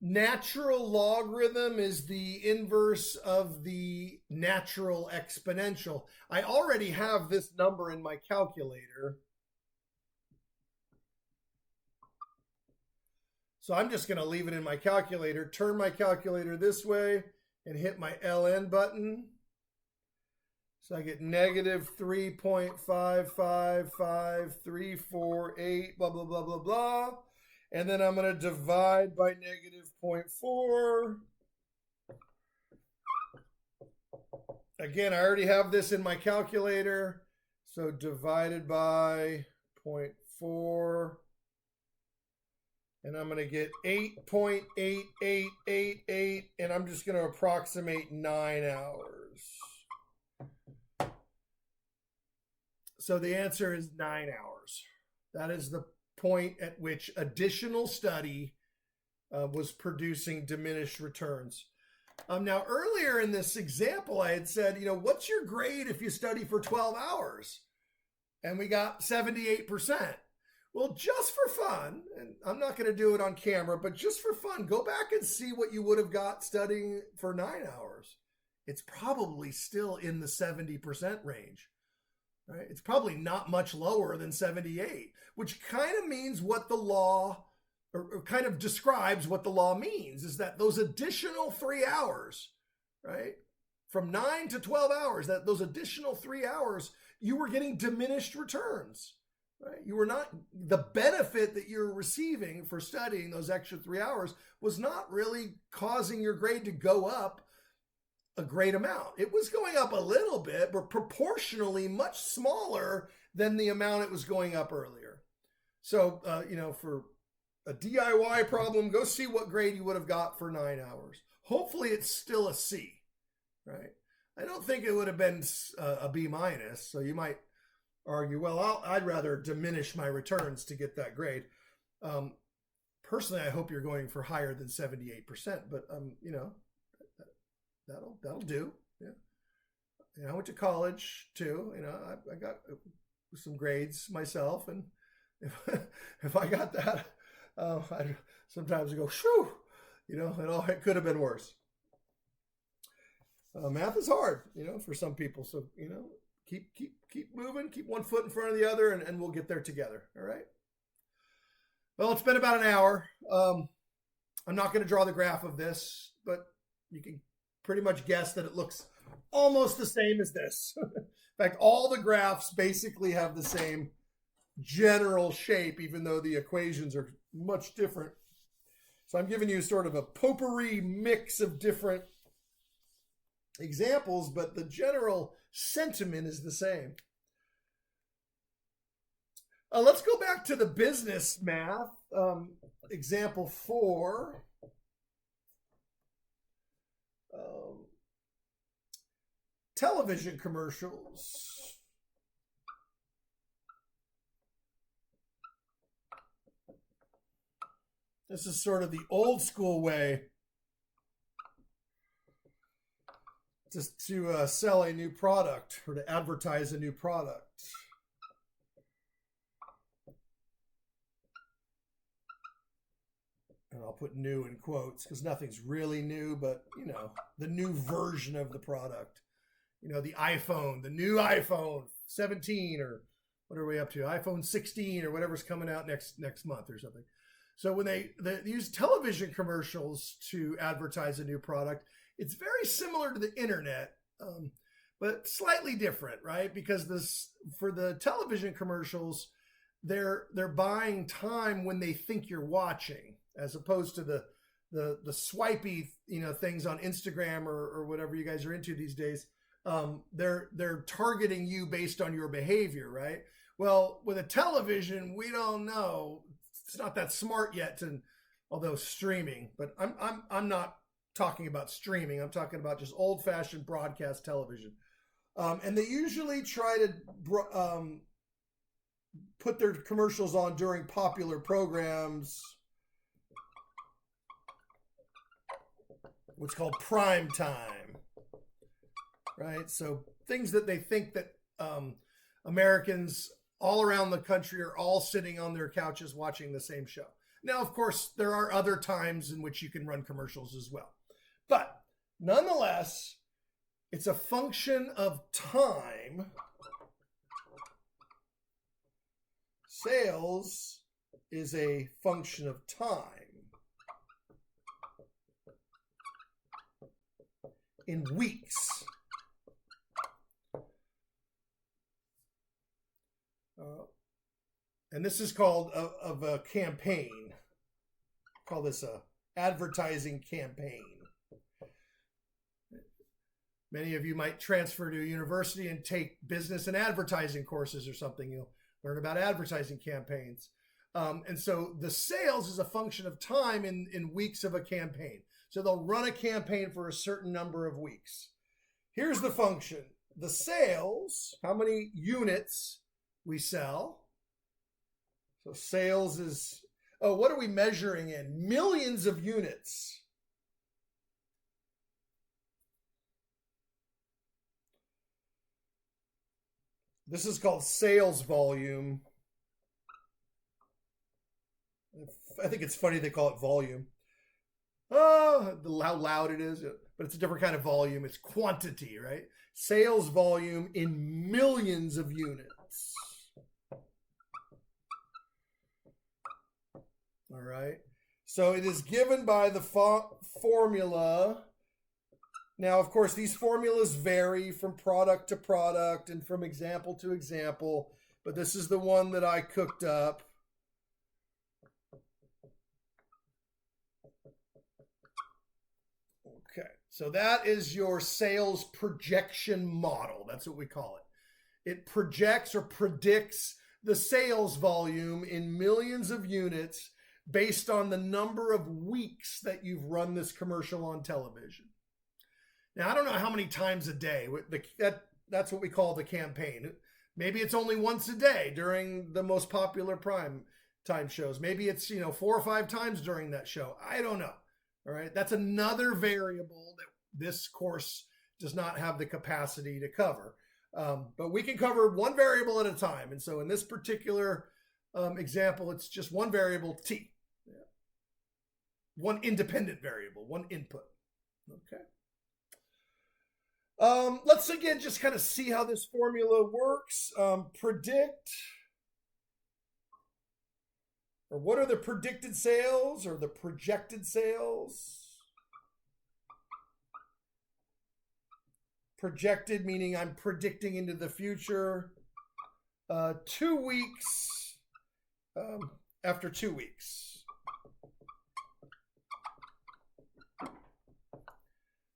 natural logarithm is the inverse of the natural exponential. I already have this number in my calculator. So I'm just going to leave it in my calculator, turn my calculator this way, and hit my ln button. So I get negative 3.55534, blah, blah, blah, blah, blah. And then I'm going to divide by negative 0.4. Again, I already have this in my calculator. So divided by 0.4. And I'm going to get 8.8888, and I'm just going to approximate 9 hours. So the answer is 9 hours. That is the point at which additional study was producing diminished returns. Now, earlier in this example, I had said, what's your grade if you study for 12 hours? And we got 78%. Well, just for fun, and I'm not going to do it on camera, but just for fun, go back and see what you would have got studying for 9 hours. It's probably still in the 70% range, right? It's probably not much lower than 78, which kind of means what the law, or kind of describes what the law means, is that those additional 3 hours, right? From 9 to 12 hours, that those additional 3 hours, you were getting diminished returns. Right? You were not, the benefit that you're receiving for studying those extra 3 hours was not really causing your grade to go up a great amount. It was going up a little bit, but proportionally much smaller than the amount it was going up earlier. So, for a DIY problem, go see what grade you would have got for 9 hours. Hopefully it's still a C, right? I don't think it would have been a B minus, so you might argue, well, I'd rather diminish my returns to get that grade. Personally, I hope you're going for higher than 78%, but that'll do. Yeah. I went to college too. I got some grades myself, and if I got that, I sometimes go, shoo, it could have been worse. Math is hard, for some people. So, Keep moving. Keep one foot in front of the other, and we'll get there together. All right. Well, it's been about an hour. I'm not going to draw the graph of this, but you can pretty much guess that it looks almost the same as this. In fact, all the graphs basically have the same general shape, even though the equations are much different. So I'm giving you sort of a potpourri mix of different examples, but the general sentiment is the same. Let's go back to the business math. Example 4. Television commercials. This is sort of the old school way just to sell a new product or to advertise a new product. And I'll put new in quotes because nothing's really new, but, the new version of the product. The iPhone, the new iPhone 17 or what are we up to? iPhone 16 or whatever's coming out next month or something. So when they use television commercials to advertise a new product, it's very similar to the internet, but slightly different, right? Because for the television commercials, they're buying time when they think you're watching, as opposed to the swipey things on Instagram or whatever you guys are into these days. They're targeting you based on your behavior, right? Well, with a television, we don't know. It's not that smart yet, although streaming. But I'm not talking about streaming. I'm talking about just old-fashioned broadcast television. And they usually try to put their commercials on during popular programs, what's called prime time, right? So things that they think that Americans all around the country are all sitting on their couches watching the same show. Now, of course, there are other times in which you can run commercials as well. But nonetheless, it's a function of time. Sales is a function of time in weeks. And this is called of a campaign. Call this a advertising campaign. Many of you might transfer to a university and take business and advertising courses or something. You'll learn about advertising campaigns. And so the sales is a function of time in weeks of a campaign. So they'll run a campaign for a certain number of weeks. Here's the function. The sales, how many units we sell. So sales is, what are we measuring in? Millions of units. This is called sales volume. I think it's funny they call it volume. Oh, how loud it is, but it's a different kind of volume. It's quantity, right? Sales volume in millions of units. All right. So it is given by the formula. Now, of course, these formulas vary from product to product and from example to example, but this is the one that I cooked up. Okay, so that is your sales projection model. That's what we call it. It projects or predicts the sales volume in millions of units based on the number of weeks that you've run this commercial on television. Now, I don't know how many times a day. That's what we call the campaign. Maybe it's only once a day during the most popular prime time shows. Maybe it's 4 or 5 times during that show. I don't know. All right. That's another variable that this course does not have the capacity to cover. But we can cover one variable at a time. And so in this particular example, it's just one variable, T. Yeah. One independent variable, one input. Okay. Let's again just kind of see how this formula works. Predict, or what are the predicted sales or the projected sales? Projected meaning I'm predicting into the future. 2 weeks, after 2 weeks.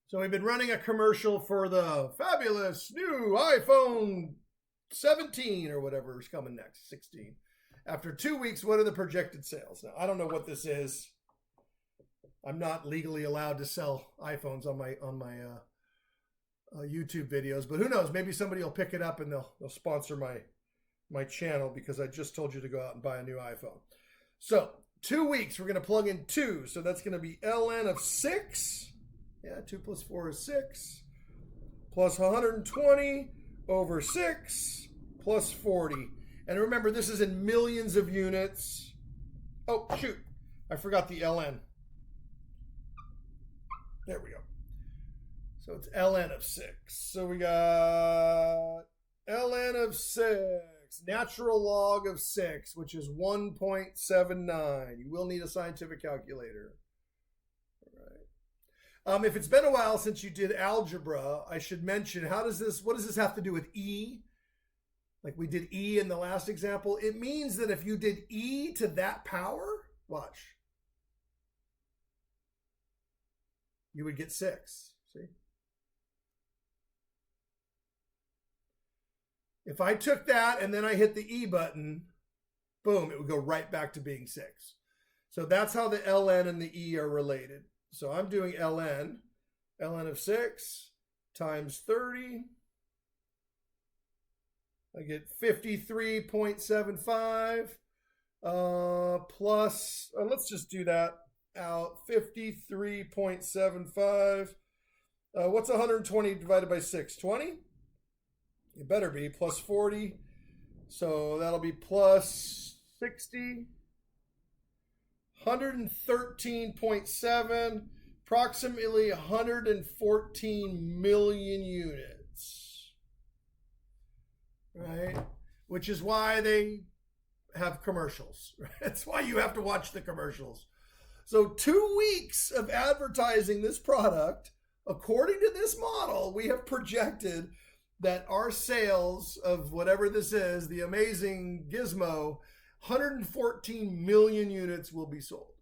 So we've been running a commercial for the fabulous new iPhone 17 or whatever is coming next, 16. After 2 weeks, what are the projected sales? Now, I don't know what this is. I'm not legally allowed to sell iPhones on my YouTube videos, but who knows? Maybe somebody will pick it up and they'll sponsor my channel because I just told you to go out and buy a new iPhone. So 2 weeks, we're going to plug in 2. So that's going to be ln of 6. Yeah, 2 plus 4 is 6. Plus 120 over 6 plus 40. And remember, this is in millions of units. Oh, shoot. I forgot the ln. There we go. So it's ln of 6. So we got ln of 6. Natural log of 6, which is 1.79. You will need a scientific calculator. If it's been a while since you did algebra, I should mention, what does this have to do with E? Like we did E in the last example. It means that if you did E to that power, watch, you would get 6, see? If I took that and then I hit the E button, boom, it would go right back to being 6. So that's how the ln and the E are related. So I'm doing ln of 6 times 30. I get 53.75 plus, let's just do that out, 53.75. What's 120 divided by 6? 20? It better be, plus 40. So that'll be plus 60. 113.7, approximately 114 million units, right? Which is why they have commercials. Right? That's why you have to watch the commercials. So 2 weeks of advertising this product, according to this model, we have projected that our sales of whatever this is, the amazing gizmo, 114 million units will be sold,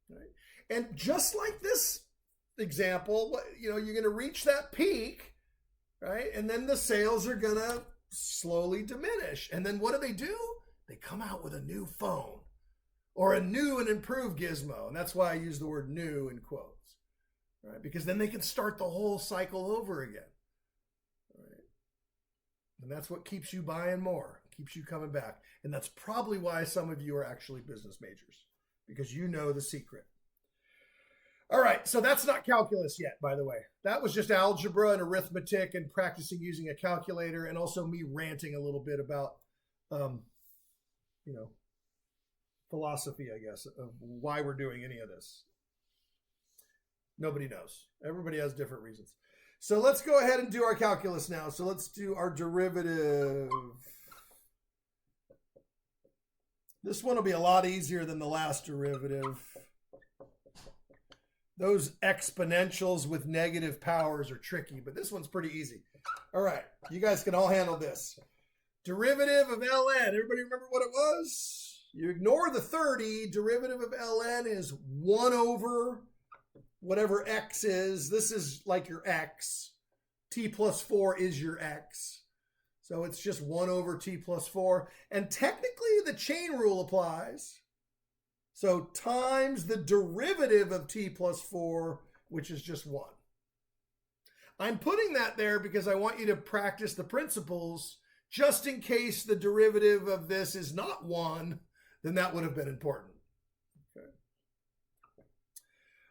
right? And just like this example, you're going to reach that peak, right? And then the sales are going to slowly diminish. And then what do? They come out with a new phone or a new and improved gizmo. And that's why I use the word new in quotes, right? Because then they can start the whole cycle over again, right? And that's what keeps you buying more. Keeps you coming back. And that's probably why some of you are actually business majors, because you know the secret. All right, so that's not calculus yet, by the way. That was just algebra and arithmetic and practicing using a calculator, and also me ranting a little bit about, philosophy, I guess, of why we're doing any of this. Nobody knows. Everybody has different reasons. So let's go ahead and do our calculus now. So let's do our derivative. This one will be a lot easier than the last derivative. Those exponentials with negative powers are tricky, but this one's pretty easy. All right, you guys can all handle this. Derivative of ln, everybody remember what it was? You ignore the 30, derivative of ln is 1 over whatever x is. This is like your x. T plus 4 is your x. So it's just 1 over t plus 4. And technically the chain rule applies. So times the derivative of t plus 4, which is just 1. I'm putting that there because I want you to practice the principles just in case the derivative of this is not 1, then that would have been important. Okay.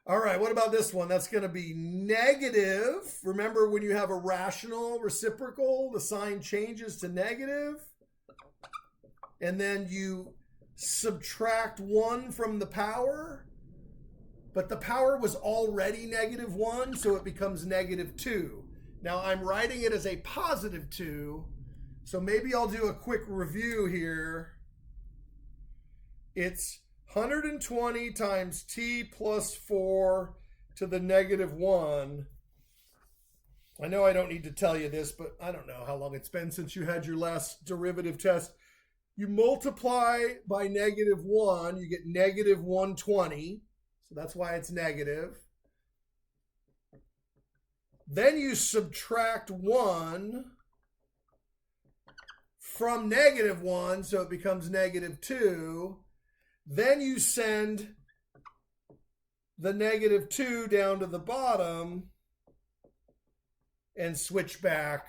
All right, what about this one? That's going to be negative. Remember, when you have a rational reciprocal, the sign changes to negative. And then you subtract 1 from the power. But the power was already -1, so it becomes -2. Now I'm writing it as a positive 2, so maybe I'll do a quick review here. It's 120 times t plus 4 to the negative 1. I know I don't need to tell you this, but I don't know how long it's been since you had your last derivative test. You multiply by negative 1, you get negative 120. So that's why it's negative. Then you subtract 1 from negative 1, so it becomes negative 2. Then you send the negative 2 down to the bottom and switch back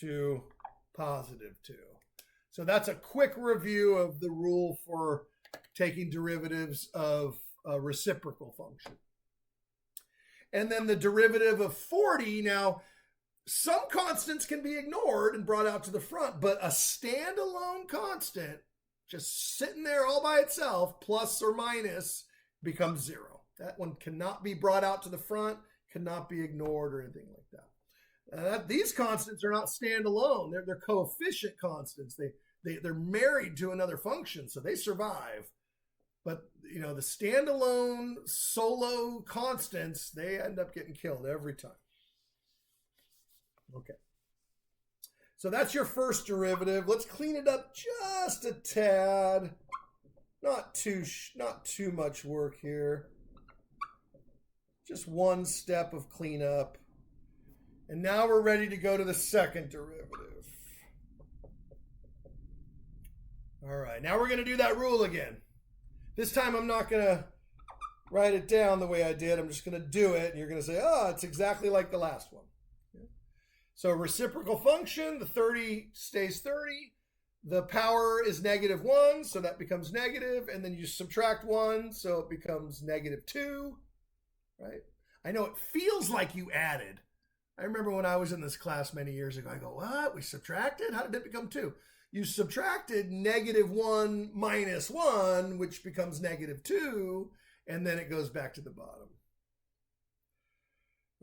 to positive 2. So that's a quick review of the rule for taking derivatives of a reciprocal function. And then the derivative of 40, now some constants can be ignored and brought out to the front, but a standalone constant just sitting there all by itself, plus or minus, becomes 0. That one cannot be brought out to the front, cannot be ignored or anything like that. These constants are not standalone. They're coefficient constants. They're married to another function, so they survive. But, you know, the standalone solo constants, they end up getting killed every time. Okay. So that's your first derivative. Let's clean it up just a tad. Not too much work here. Just one step of cleanup. And now we're ready to go to the second derivative. All right, now we're going to do that rule again. This time I'm not going to write it down the way I did. I'm just going to do it, and you're going to say, oh, it's exactly like the last one. Okay. So reciprocal function, the 30 stays 30. The power is negative 1, so that becomes negative, and then you subtract 1, so it becomes negative 2, right? I know it feels like you added. I remember when I was in this class many years ago, I go, what? We subtracted? How did it become 2? You subtracted negative 1 minus 1, which becomes negative 2, and then it goes back to the bottom.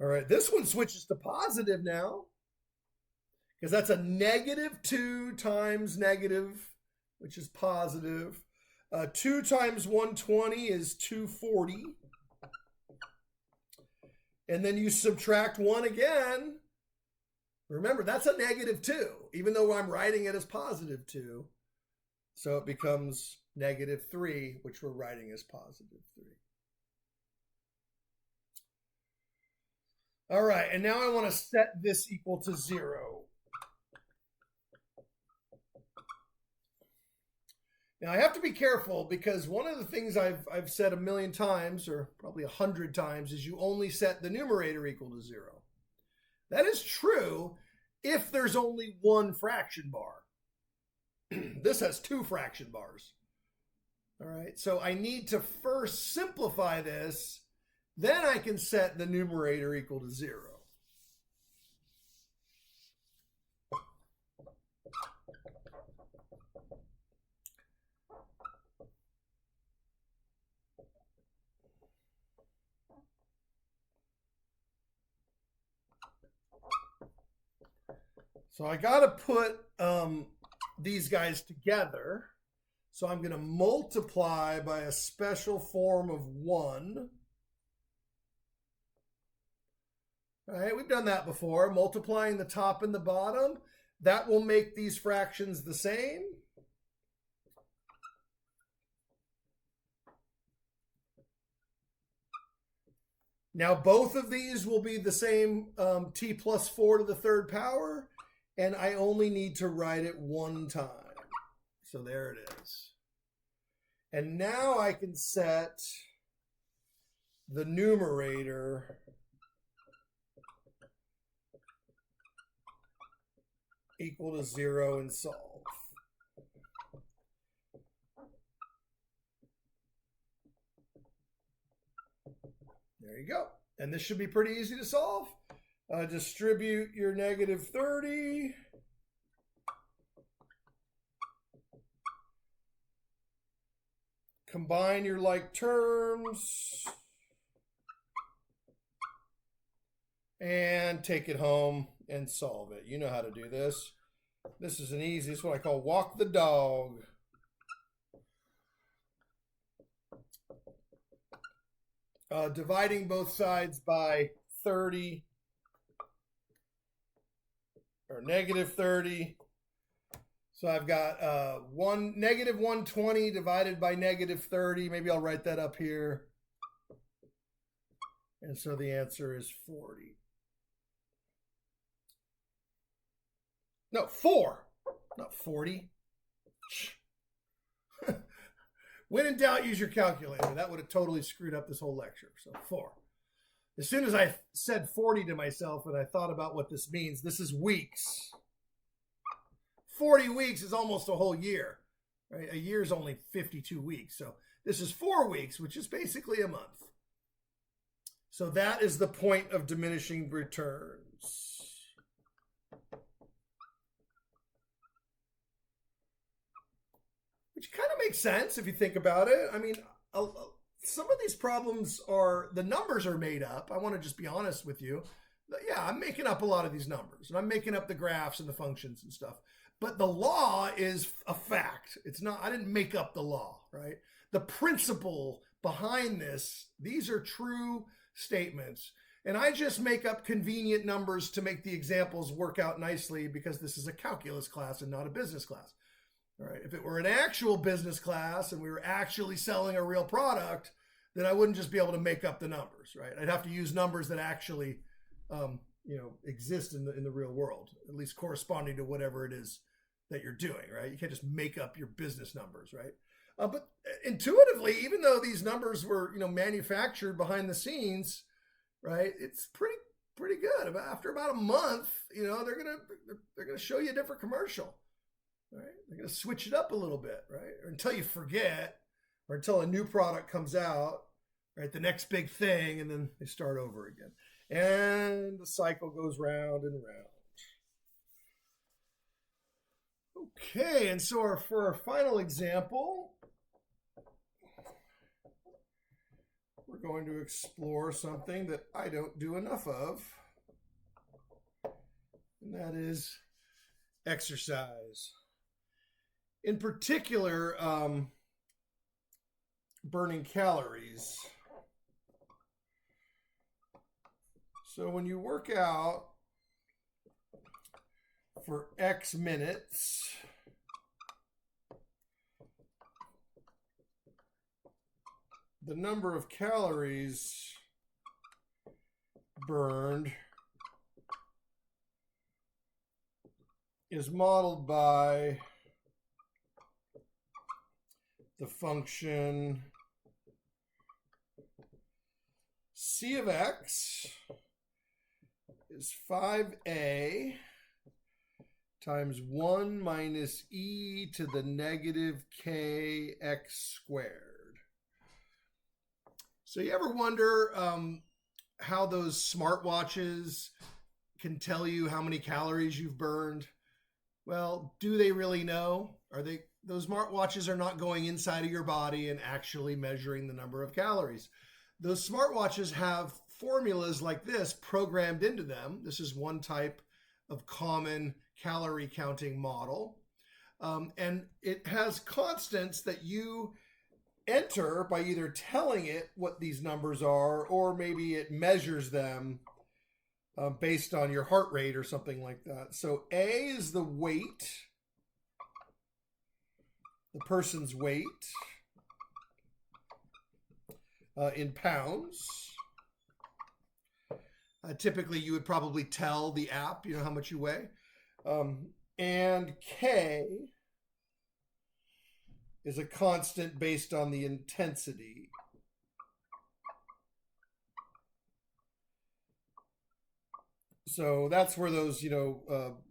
All right, this one switches to positive now, because that's a negative 2 times negative, which is positive. 2 times 120 is 240. And then you subtract 1 again. Remember, that's a negative 2, even though I'm writing it as positive 2. So it becomes negative 3, which we're writing as positive 3. All right, and now I want to set this equal to 0. Now I have to be careful, because one of the things I've said a million times, or probably 100 times, is you only set the numerator equal to 0. That is true if there's only one fraction bar. This has 2 fraction bars. All right, so I need to first simplify this, then I can set the numerator equal to 0. So I got to put these guys together. So I'm going to multiply by a special form of 1. All right, we've done that before. Multiplying the top and the bottom. That will make these fractions the same. Now both of these will be the same t plus 4 to the 3rd power. And I only need to write it one time. So there it is. And now I can set the numerator equal to 0 and solve. There you go. And this should be pretty easy to solve. Distribute your negative 30. Combine your like terms. and take it home and solve it. You know how to do this. This is this is what I call walk the dog. Dividing both sides by 30 or negative 30. So I've got negative 120 divided by negative 30. Maybe I'll write that up here. And so the answer is 40. No, 4, not 40. When in doubt, use your calculator. That would have totally screwed up this whole lecture. So 4. As soon as I said 40 to myself and I thought about what this means, this is weeks. 40 weeks is almost a whole year. Right? A year is only 52 weeks. So this is 4 weeks, which is basically a month. So that is the point of diminishing returns. Which kind of makes sense if you think about it. I mean, some of these problems the numbers are made up. I want to just be honest with you. Yeah, I'm making up a lot of these numbers. And I'm making up the graphs and the functions and stuff. But the law is a fact. It's not, I didn't make up the law, right? The principle behind this, these are true statements. And I just make up convenient numbers to make the examples work out nicely because this is a calculus class and not a business class. All right. If it were an actual business class and we were actually selling a real product, then I wouldn't just be able to make up the numbers, right? I'd have to use numbers that actually, exist in the real world, at least corresponding to whatever it is that you're doing, right? You can't just make up your business numbers, right? But intuitively, even though these numbers were, manufactured behind the scenes, right? It's pretty good. After about a month, they're gonna show you a different commercial. Right? They're going to switch it up a little bit, right? Or until you forget, or until a new product comes out, right? The next big thing, and then they start over again. And the cycle goes round and round. Okay, and so for our final example, we're going to explore something that I don't do enough of, and that is exercise. In particular, burning calories. So when you work out for X minutes, the number of calories burned is modeled by the function C of X is 5a times 1 minus e to the negative kx squared. So you ever wonder how those smartwatches can tell you how many calories you've burned? Well, do they really know? Those smartwatches are not going inside of your body and actually measuring the number of calories. Those smartwatches have formulas like this programmed into them. This is one type of common calorie counting model. And it has constants that you enter by either telling it what these numbers are, or maybe it measures them based on your heart rate or something like that. So A is the weight, the person's weight in pounds. Typically, you would probably tell the app, how much you weigh. And K is a constant based on the intensity. So that's where those,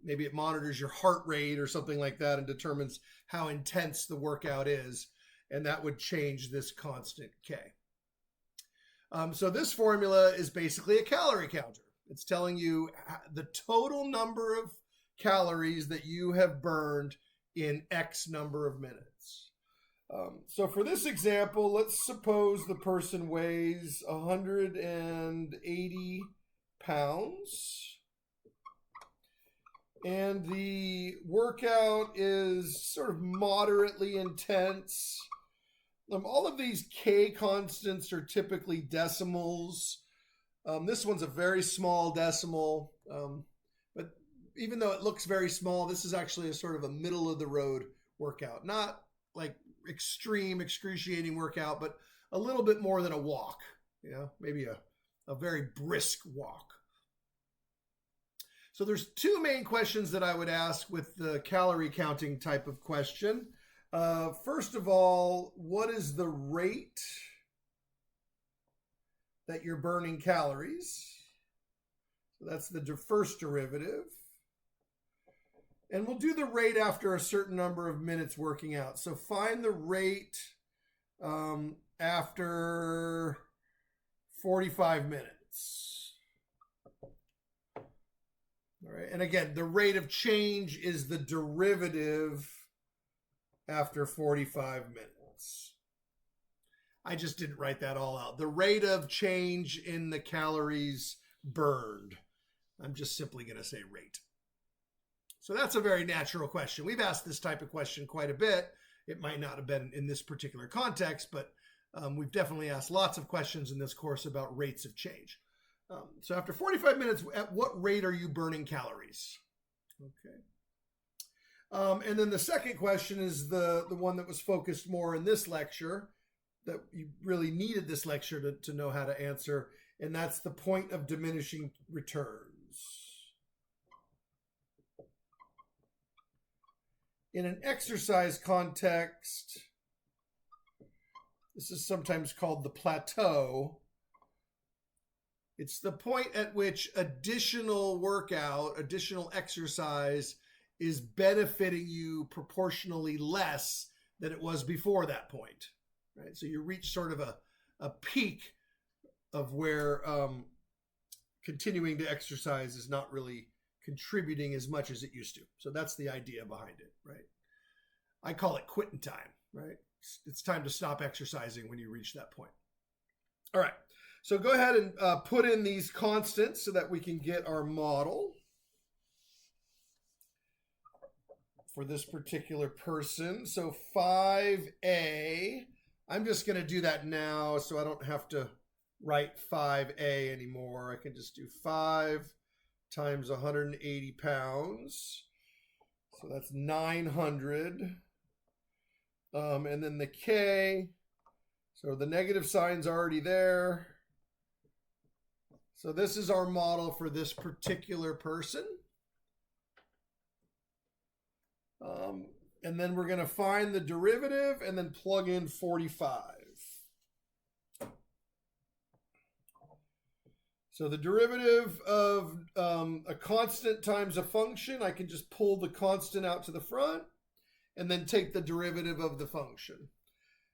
maybe it monitors your heart rate or something like that and determines how intense the workout is. And that would change this constant K. So this formula is basically a calorie counter. It's telling you the total number of calories that you have burned in X number of minutes. So for this example, let's suppose the person weighs 180 pounds. And the workout is sort of moderately intense. All of these K constants are typically decimals. This one's a very small decimal, but even though it looks very small, this is actually a sort of a middle of the road workout. Not like extreme, excruciating workout, but a little bit more than a walk, you know, maybe a very brisk walk. So there's two main questions that I would ask with the calorie counting type of question. First of all, what is the rate that you're burning calories? So that's the first derivative. And we'll do the rate after a certain number of minutes working out. So find the rate after 45 minutes. All right, and again, the rate of change is the derivative after 45 minutes. I just didn't write that all out. The rate of change in the calories burned. I'm just simply going to say rate. So that's a very natural question. We've asked this type of question quite a bit. It might not have been in this particular context, but we've definitely asked lots of questions in this course about rates of change. So after 45 minutes, at what rate are you burning calories? Okay. And then the second question is the one that was focused more in this lecture, that you really needed this lecture to know how to answer, and that's the point of diminishing returns. In an exercise context, this is sometimes called the plateau. It's the point at which additional workout, additional exercise is benefiting you proportionally less than it was before that point, right? So you reach sort of a peak of where continuing to exercise is not really contributing as much as it used to. So that's the idea behind it, right? I call it quitting time, right? It's time to stop exercising when you reach that point. All right. So go ahead and put in these constants so that we can get our model for this particular person. So 5A, I'm just going to do that now so I don't have to write 5A anymore. I can just do 5 times 180 pounds. So that's 900. And then the K, so the negative sign's already there. So this is our model for this particular person. And then we're going to find the derivative and then plug in 45. So the derivative of a constant times a function, I can just pull the constant out to the front and then take the derivative of the function.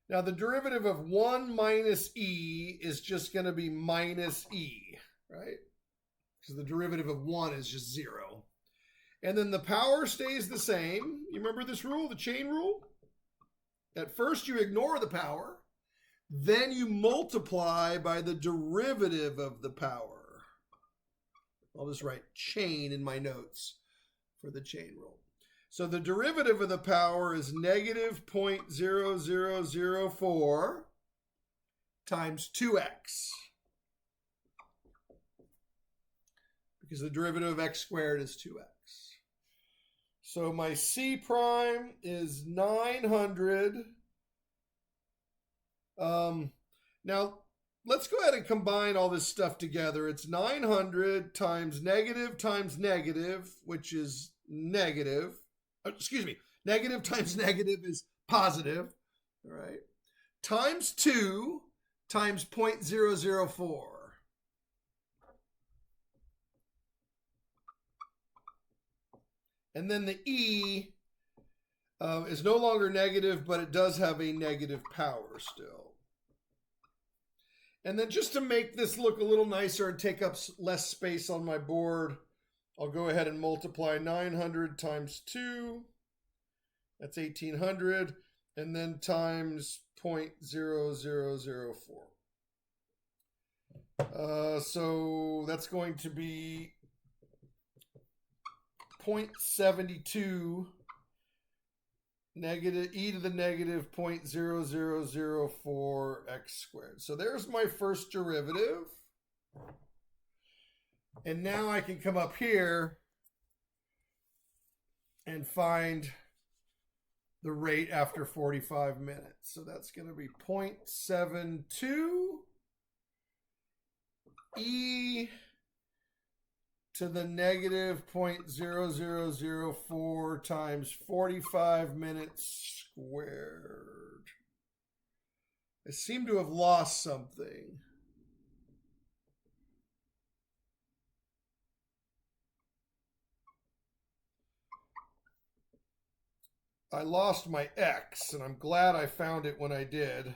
Now the derivative of 1 minus e is just going to be minus e, right? Because the derivative of 1 is just 0. And then the power stays the same. You remember this rule, the chain rule? At first you ignore the power, then you multiply by the derivative of the power. I'll just write chain in my notes for the chain rule. So the derivative of the power is negative 0.0004 times 2x. Because the derivative of x squared is 2x. So my C prime is 900. Now, let's go ahead and combine all this stuff together. It's 900 times negative, which is negative. Excuse me, negative times negative is positive, all right, times 2 times 0.004. And then the E is no longer negative, but it does have a negative power still. And then just to make this look a little nicer and take up less space on my board, I'll go ahead and multiply 900 times 2. That's 1800. And then times 0.0004. So that's going to be 0.72 negative e to the negative 0.0004 x squared. So there's my first derivative. And now I can come up here and find the rate after 45 minutes. So that's going to be 0.72 e to the negative 0.0004 times 45 minutes squared. I seem to have lost something. I lost my x, and I'm glad I found it when I did.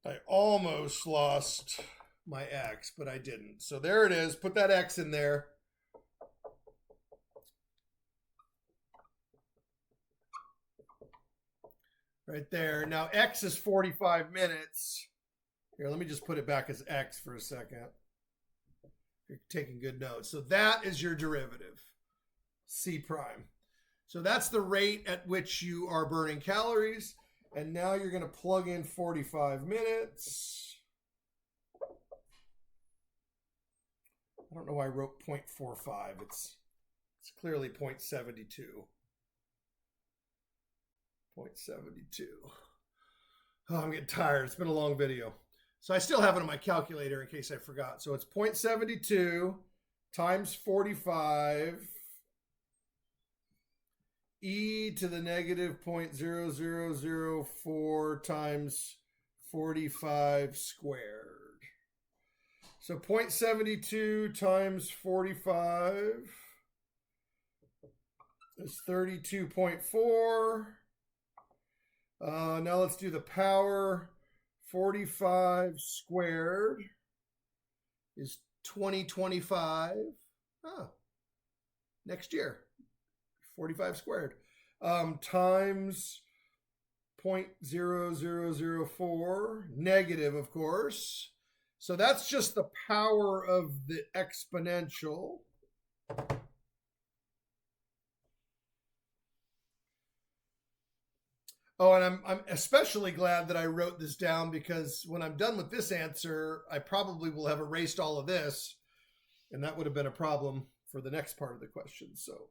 I almost lost my x, but I didn't. So there it is. Put that x in there. Right there. Now x is 45 minutes. Here, let me just put it back as x for a second. You're taking good notes. So that is your derivative, C prime. So that's the rate at which you are burning calories. And now you're going to plug in 45 minutes. I don't know why I wrote 0.45. It's clearly 0.72. 0.72. Oh, I'm getting tired. It's been a long video. So I still have it on my calculator in case I forgot. So it's 0.72 times 45 e to the negative 0.0004 times 45 squared. So 0.72 times 45 is 32.4. Now let's do the power. 45 squared is 2025. Oh, next year. 45 squared. Times 0.0004, negative, of course. So that's just the power of the exponential. Oh, and I'm especially glad that I wrote this down, because when I'm done with this answer, I probably will have erased all of this, and that would have been a problem for the next part of the question. So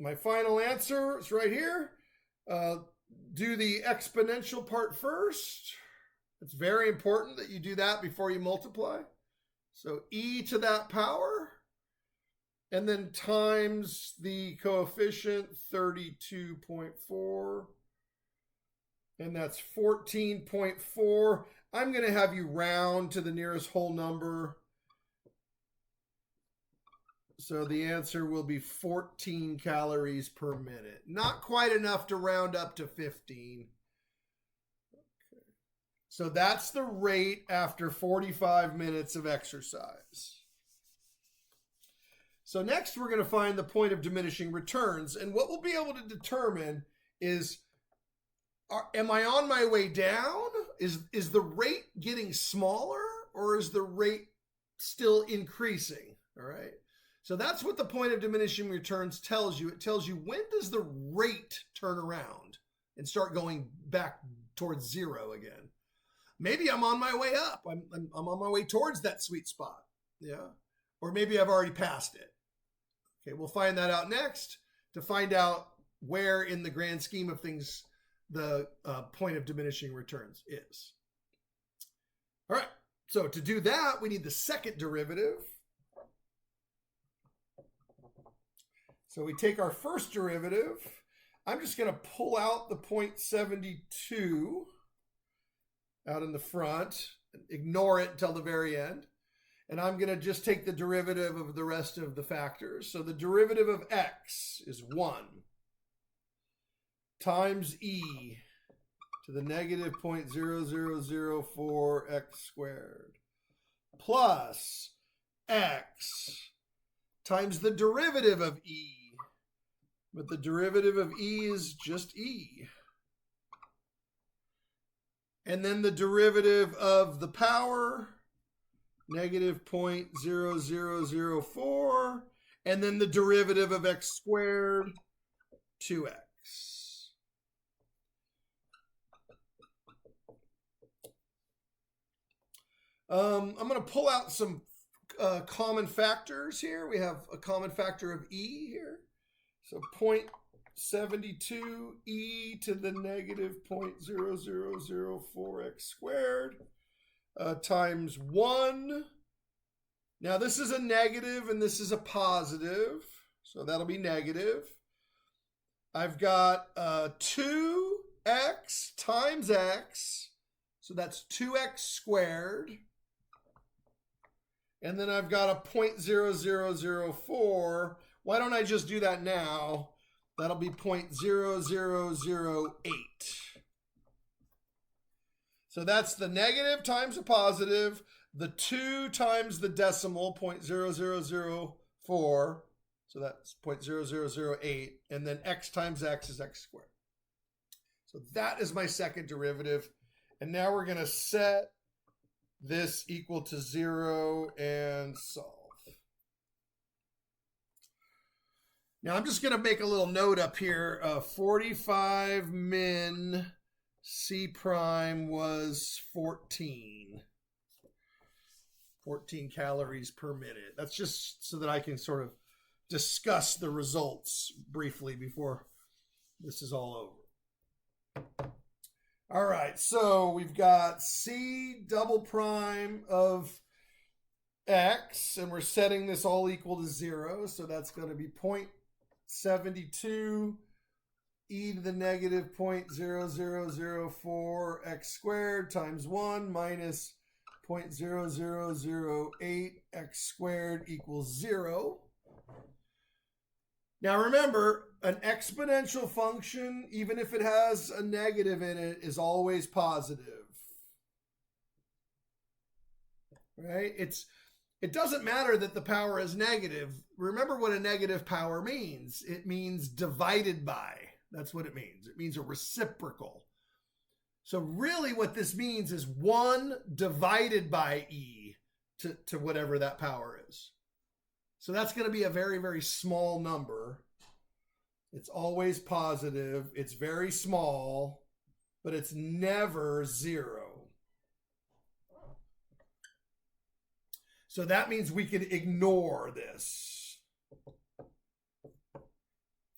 my final answer is right here. Do the exponential part first. It's very important that you do that before you multiply. So e to that power, and then times the coefficient, 32.4, and that's 14.4. I'm going to have you round to the nearest whole number. So the answer will be 14 calories per minute. Not quite enough to round up to 15. Okay. So that's the rate after 45 minutes of exercise. So next we're going to find the point of diminishing returns. And what we'll be able to determine is, am I on my way down? Is the rate getting smaller, or is the rate still increasing? All right. So that's what the point of diminishing returns tells you. It tells you, when does the rate turn around and start going back towards zero again? Maybe I'm on my way up. I'm on my way towards that sweet spot. Yeah. Or maybe I've already passed it. Okay, we'll find that out next to find out where in the grand scheme of things the point of diminishing returns is. All right. So to do that, we need the second derivative. So we take our first derivative. I'm just going to pull out the 0.72 out in the front, ignore it until the very end. And I'm going to just take the derivative of the rest of the factors. So the derivative of x is 1 times e to the negative 0.0004 x squared plus x times the derivative of e. But the derivative of e is just e. And then the derivative of the power, negative 0.0004. And then the derivative of x squared, 2x. I'm going to pull out some common factors here. We have a common factor of e here. So 0.72 e to the negative 0.0004x squared times 1. Now this is a negative and this is a positive. So that'll be negative. I've got 2x times x. So that's 2x squared. And then I've got a 0.0004. Why don't I just do that now? That'll be 0.0008. So that's the negative times the positive, the 2 times the decimal, 0.0004. So that's 0.0008. And then x times x is x squared. So that is my second derivative. And now we're going to set this equal to 0 and solve. Now I'm just going to make a little note up here. 45 min C prime was 14 calories per minute. That's just so that I can sort of discuss the results briefly before this is all over. All right, so we've got C double prime of x, and we're setting this all equal to 0, so that's going to be 0.72 e to the negative 0.0004 x squared times 1 minus 0.0008 x squared equals 0. Now remember, an exponential function, even if it has a negative in it, is always positive. Right? It doesn't matter that the power is negative. Remember what a negative power means. It means divided by. That's what it means. It means a reciprocal. So really what this means is 1 divided by e to whatever that power is. So that's going to be a very, very small number. It's always positive. It's very small, but it's never 0. So that means we can ignore this.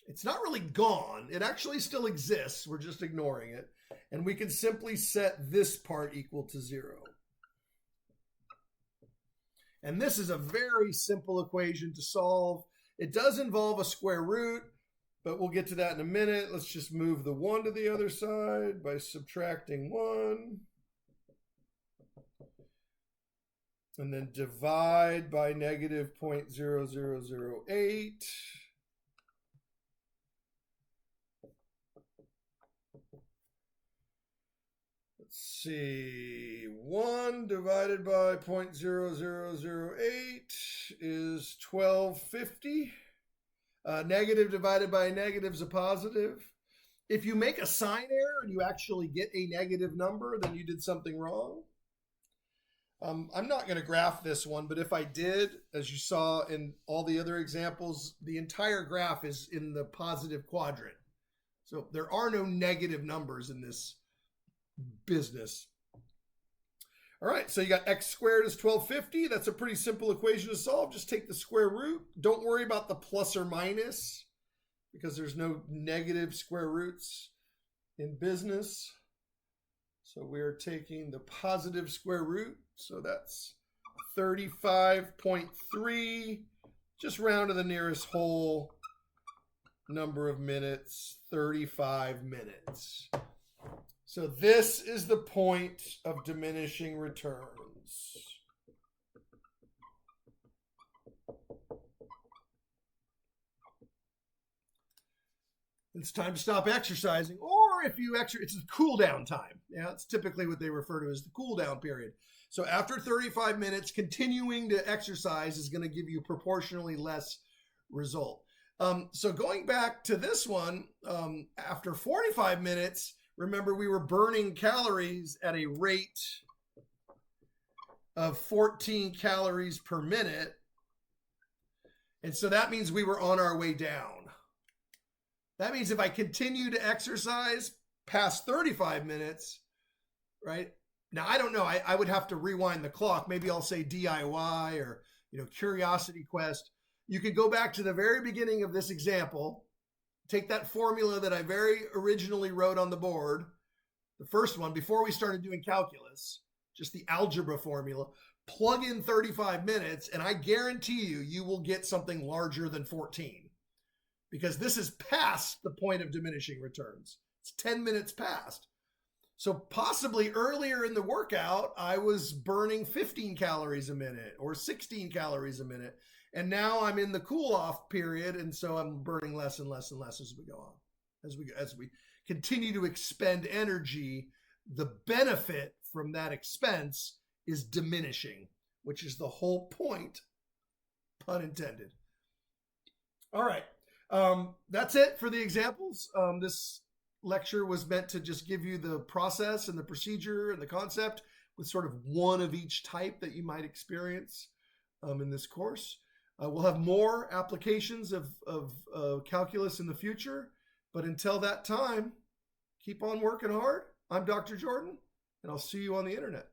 It's not really gone. It actually still exists. We're just ignoring it. And we can simply set this part equal to 0. And this is a very simple equation to solve. It does involve a square root, but we'll get to that in a minute. Let's just move the 1 to the other side by subtracting 1. And then divide by negative 0.0008. Let's see, 1 divided by 0.0008 is 1250. Negative divided by a negative is a positive. If you make a sign error and you actually get a negative number, then you did something wrong. I'm not going to graph this one, but if I did, as you saw in all the other examples, the entire graph is in the positive quadrant. So there are no negative numbers in this business. All right, so you got x squared is 1250. That's a pretty simple equation to solve. Just take the square root. Don't worry about the plus or minus because there's no negative square roots in business. So we're taking the positive square root. So that's 35.3. Just round to the nearest whole number of minutes, 35 minutes. So this is the point of diminishing returns. It's time to stop exercising, or if you it's a cool down time. Yeah, it's typically what they refer to as the cool down period. So after 35 minutes, continuing to exercise is going to give you proportionally less result. So going back to this one, after 45 minutes, remember we were burning calories at a rate of 14 calories per minute. And so that means we were on our way down. That means if I continue to exercise past 35 minutes, right? Now, I don't know. I would have to rewind the clock. Maybe I'll say DIY or, Curiosity Quest. You could go back to the very beginning of this example, take that formula that I very originally wrote on the board, the first one, before we started doing calculus, just the algebra formula, plug in 35 minutes, and I guarantee you will get something larger than 14. Because this is past the point of diminishing returns. It's 10 minutes past. So possibly earlier in the workout, I was burning 15 calories a minute or 16 calories a minute. And now I'm in the cool off period. And so I'm burning less and less and less as we go on. As we continue to expend energy, the benefit from that expense is diminishing, which is the whole point, pun intended. All right. That's it for the examples. This lecture was meant to just give you the process and the procedure and the concept with sort of one of each type that you might experience in this course. We'll have more applications of calculus in the future, but until that time, keep on working hard. I'm Dr. Jordan, and I'll see you on the internet.